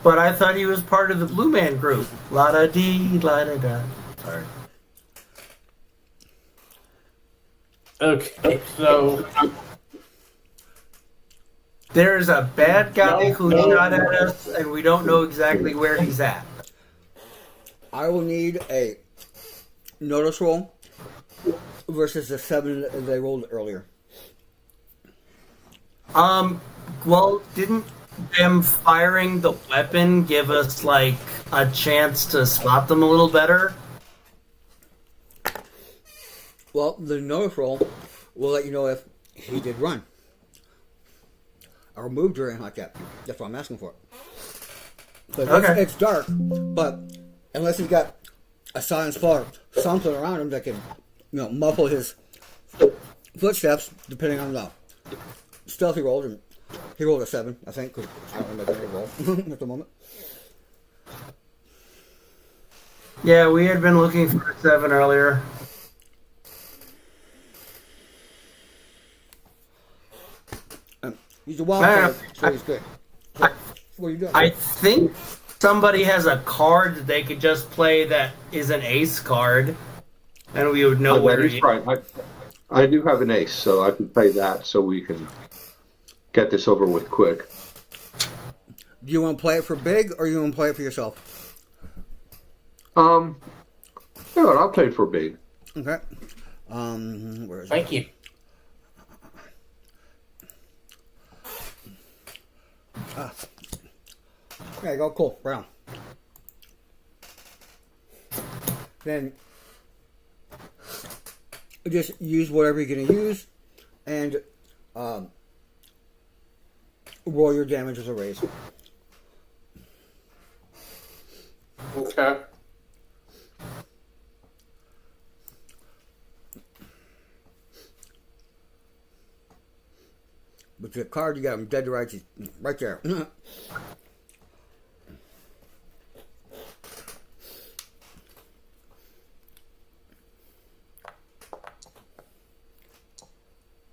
But I thought he was part of the Blue Man Group. La da dee, la da da. Sorry. Okay, so There's a bad guy who shot at us, and we don't know exactly where he's at. I will need a notice roll versus the 7 that they rolled earlier. Well, didn't them firing the weapon give us, like, a chance to spot them a little better? Well, the notice roll will let you know if he did run or moved or anything like that. That's what I'm asking for. So Okay. it's dark, but unless he's got a silent spot, something around him that can, muffle his footsteps, depending on the stealth he rolled, and he rolled a 7, I think, because I don't remember the roll at the moment. Yeah, we had been looking for a 7 earlier. He's a wild card, so he's good. So, what are you doing? I think somebody has a card that they could just play that is an ace card, and we would know where He's he right. I do have an ace, so I can play that so we can get this over with quick. Do you want to play it for big, or you want to play it for yourself? Yeah, I'll play it for big. Okay. Where is it? thank you. There you go. Cool. Brown. Then just use whatever you're going to use, and roll your damage as a raise. Okay. With the card, you got him dead to rights. He's right there.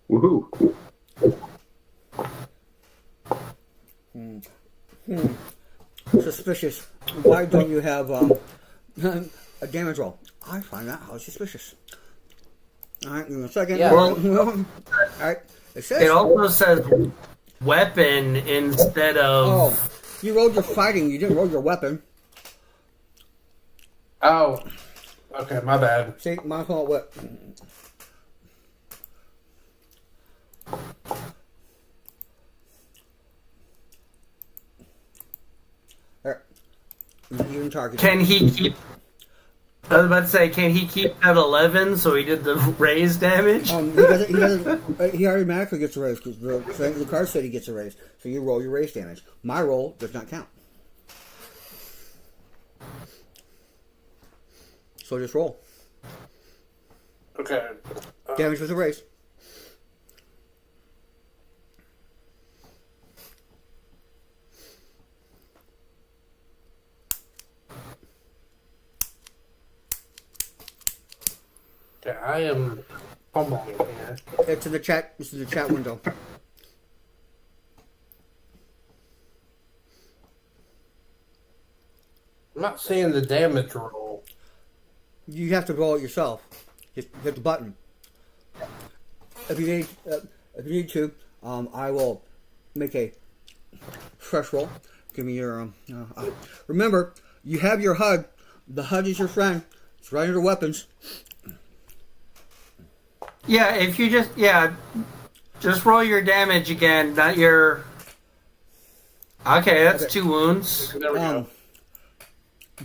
Woohoo! Suspicious. Why don't you have a damage roll? I find that highly suspicious. All right, give me a second. Yeah. All right. It says. It also says weapon instead of. Oh, you rolled your fighting. You didn't roll your weapon. Oh, okay, my bad. See, my fault. What? There. Even target. Can he keep? I was about to say, can he keep that 11 so he did the raise damage? He doesn't. He doesn't. He automatically gets a raise because the card said he gets a raise. So you roll your raise damage. My roll does not count. So just roll. Okay. Damage with a raise. Okay, I am fumbling here. It's in the chat. This is the chat window. I'm not seeing the damage roll. You have to roll it yourself. Just hit the button. If you need to, I will make a fresh roll. Give me your. Remember, you have your HUD. The HUD is your friend. It's right under weapons. Yeah, if you just roll your damage again, not your. Okay, that's Okay. 2 wounds. There we go.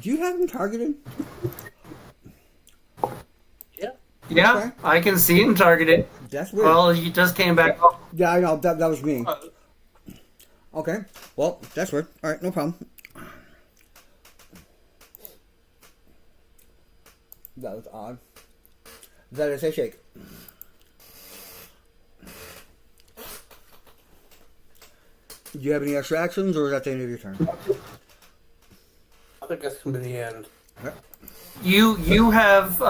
Do you have him targeted? Yeah. Yeah, Okay. I can see him targeted. That's weird. Well, he just came back. Yeah, I know. That was me. Okay. Well, that's weird. All right, no problem. That was odd. That is a shake. Do you have any extra actions, or is that the end of your turn? I think that's gonna be the end. Okay. You have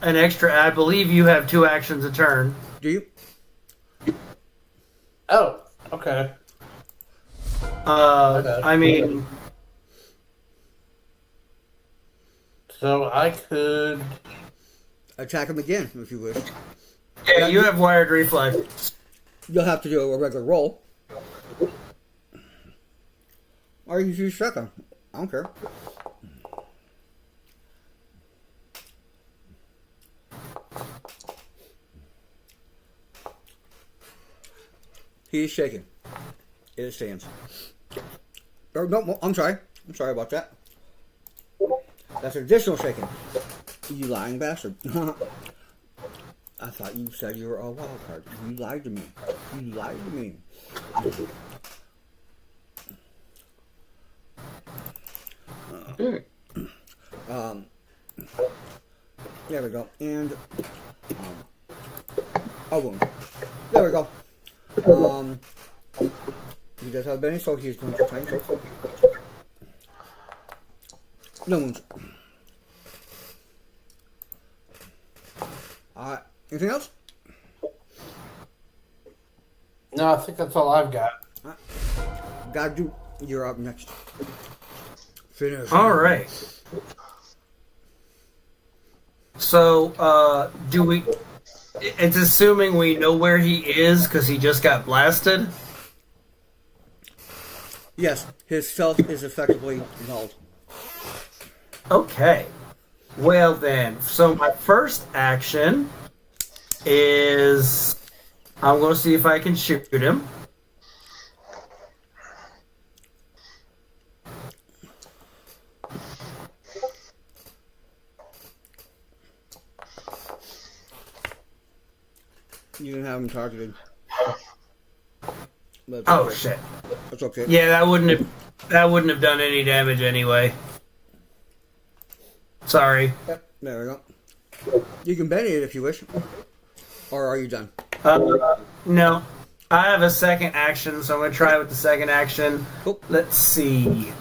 an extra. I believe you have 2 actions a turn. Do you? Oh, okay. I mean, So I could. Attack him again, if you wish. yeah, you have wired reflex. You'll have to do a regular roll. Or you can use shotgun. I don't care. He is shaking. It stands. Oh, no, I'm sorry. I'm sorry about that. That's additional shaking. You lying bastard. I thought you said you were a wild card. You lied to me. You lied to me. Okay. There we go. And a wound. There we go. He does have Benny, so he's going to tank. No wounds. Anything else? No, I think that's all I've got. Gadu, you're up next. Finish. All right. So, do we? It's assuming we know where he is because he just got blasted. Yes, his stealth is effectively nulled. Okay. Well then, so my first action is I'm going to see if I can shoot him. You didn't have him targeted. That's Oh okay. shit. That's okay. Yeah, that wouldn't have done any damage anyway. Sorry. Yep, there we go. You can bend it if you wish. Or are you done? No. I have a second action, so I'm going to try with the second action. Cool. Let's see.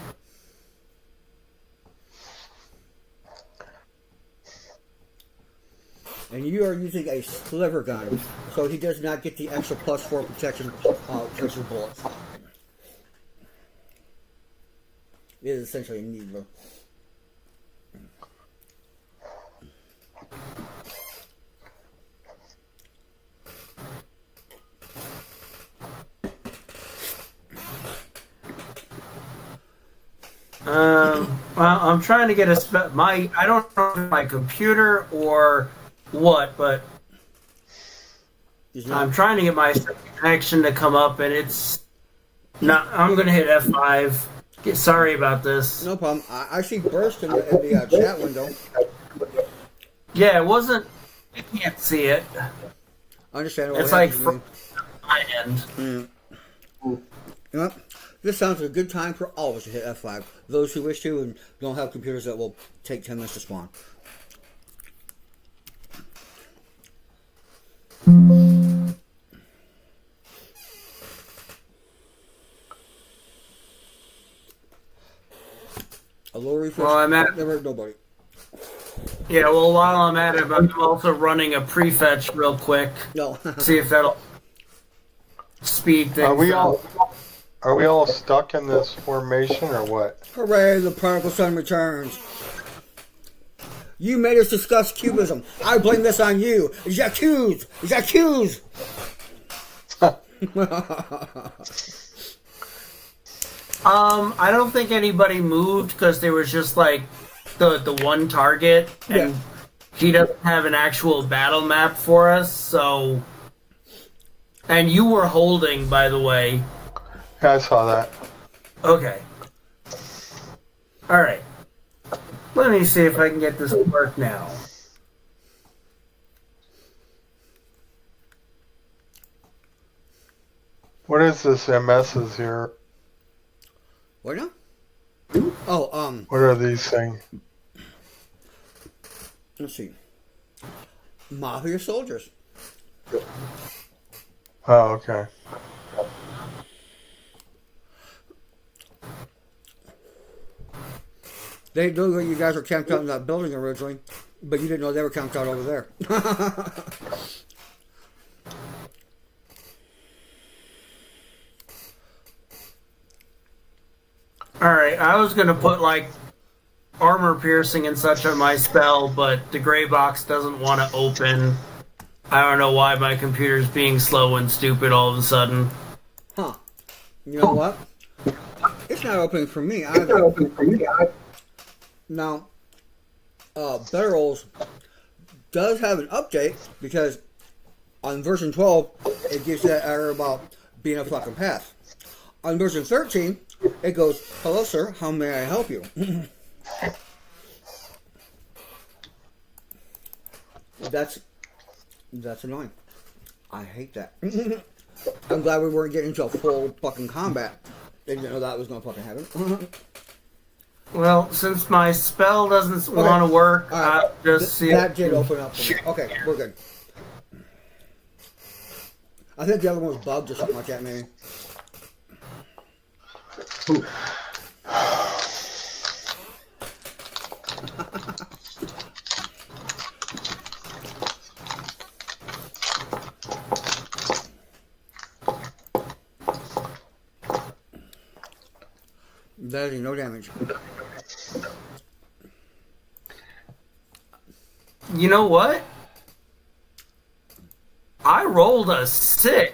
And you are using a sliver gun, so he does not get the extra +4 protection against your bullets. It is essentially a needler. Well, I'm trying to get I don't know if it's my computer or what, but I'm trying to get my connection to come up, and it's not. I'm going to hit F5. Sorry about this. No problem. I see burst in the chat window. Yeah, it wasn't. I can't see it. Understandable. It's like from my end. You know what? This sounds like a good time for all of us to hit F5. Those who wish to and don't have computers that will take 10 minutes to spawn. Lower refresh. Well, I'm at. Never nobody. Yeah, well, while I'm at it, I'm also running a prefetch real quick. No. See if that'll speed things up. Are we all stuck in this formation or what? Hooray, the prodigal son returns. You made us discuss cubism. I blame this on you. J'accuse! J'accuse! I don't think anybody moved because there was just like the one target, and he doesn't have an actual battle map for us, so... And you were holding, by the way. Yeah, I saw that. Okay. Alright. Let me see if I can get this to work now. What is this MS's here? What now? Oh, What are these things? let's see. Mafia soldiers. Oh, okay. They knew that you guys were camped out in that building originally, but you didn't know they were camped out over there. Alright, I was gonna put, like, armor piercing and such on my spell, but the gray box doesn't want to open. I don't know why my computer's being slow and stupid all of a sudden. Huh. You know what? It's not opening for me either. Now, Better Rolls does have an update because on version 12, it gives you that error about being a fucking path. On version 13, it goes, "Hello, sir. How may I help you?" That's annoying. I hate that. I'm glad we weren't getting into a full fucking combat. They didn't know that was gonna fucking happen. Well, since my spell doesn't want to work, All right. I'll just see That it. did open up for me. Okay, we're good. I think the other one was bugged or something like that, maybe. Ooh. That is no damage. You know what? I rolled a 6,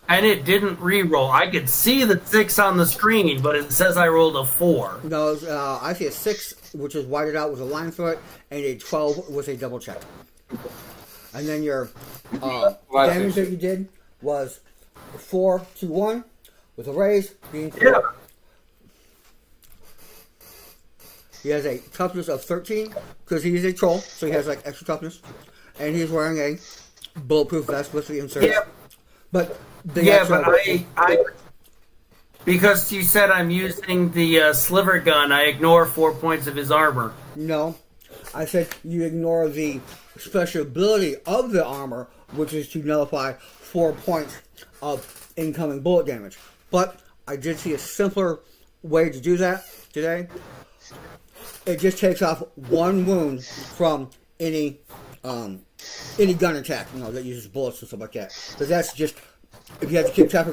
and it didn't re-roll. I could see the 6 on the screen, but it says I rolled a 4. No, I see a 6, which is whited out with a line through it, and a 12 with a double check. And then your damage that you did was 4 to 1 with a raise being 4. Yeah. He has a toughness of 13 because he's a troll, so he has like extra toughness, and he's wearing a bulletproof vest with the insert. Yeah. But I because you said I'm using the sliver gun, I ignore 4 points of his armor. No, I said you ignore the special ability of the armor, which is to nullify 4 points of incoming bullet damage. But I did see a simpler way to do that today. It just takes off 1 wound from any gun attack, that uses bullets and stuff like that. Because that's just, if you have to keep track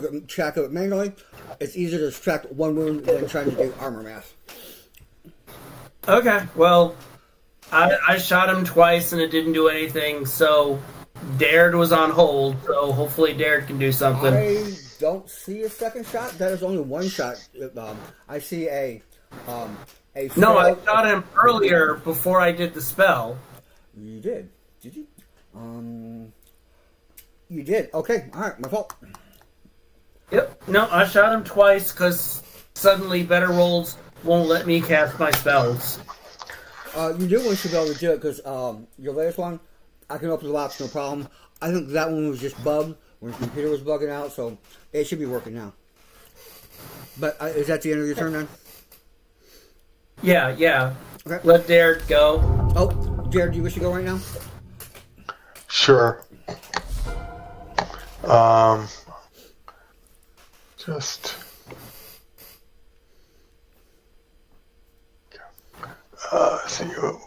of it manually, it's easier to subtract 1 wound than trying to do armor math. Okay, well, I shot him twice and it didn't do anything, so Dared was on hold, so hopefully Dared can do something. I don't see a second shot. That is only 1 shot. I see a No, I shot him earlier before I did the spell. You did. Did you? You did. Okay. All right. My fault. Yep. No, I shot him twice because suddenly Better Rolls won't let me cast my spells. You do want to be able to do it because your latest one, I can open the box, no problem. I think that one was just bugged when your computer was bugging out, so it should be working now. But is that the end of your turn then? Yeah. Okay. Let Dared go. Oh, Jared, do you wish to go right now? Sure. Just See you.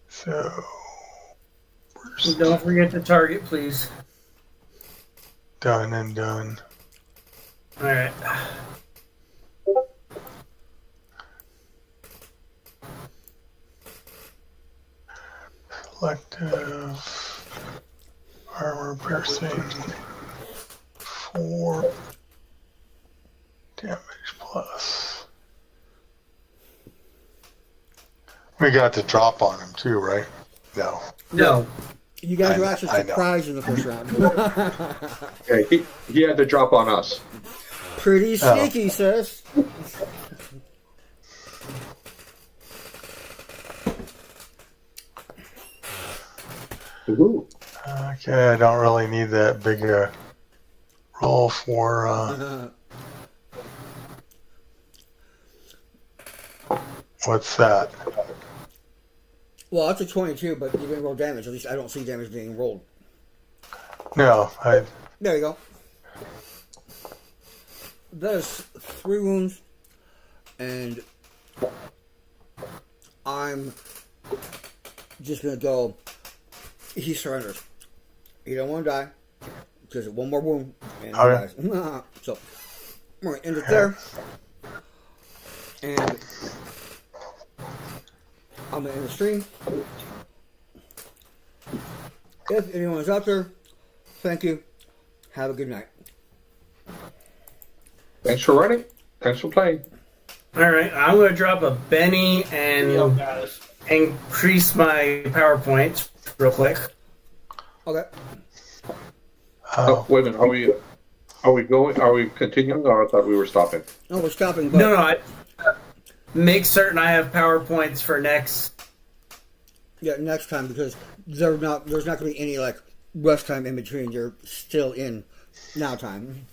So, Don't forget to target, please. done and done. All right. Selective armor piercing 4 damage plus. We got the drop on him too, right? No. No. You guys were actually I know. surprised in the first round. Yeah, he had to drop on us. Pretty sneaky, sis. Ooh. Okay, I don't really need that big roll for. What's that? Well, it's a 22, but you didn't roll damage. At least I don't see damage being rolled. No, I. There you go. That is 3 wounds, and I'm just gonna go. He surrenders. He don't want to die because one more wound and he Okay. dies. So I'm gonna end it there, and I'm gonna end the stream. If anyone is out there, thank you. Have a good night. Thanks for running. Thanks for playing. All right. I'm going to drop a Benny and increase my PowerPoint real quick. Okay. Oh, wait a minute. Are we going? Are we continuing, or I thought we were stopping? No, we're stopping. But No. I make certain I have PowerPoints for next. yeah, next time because there's not going to be any like rest time in between. You're still in now time.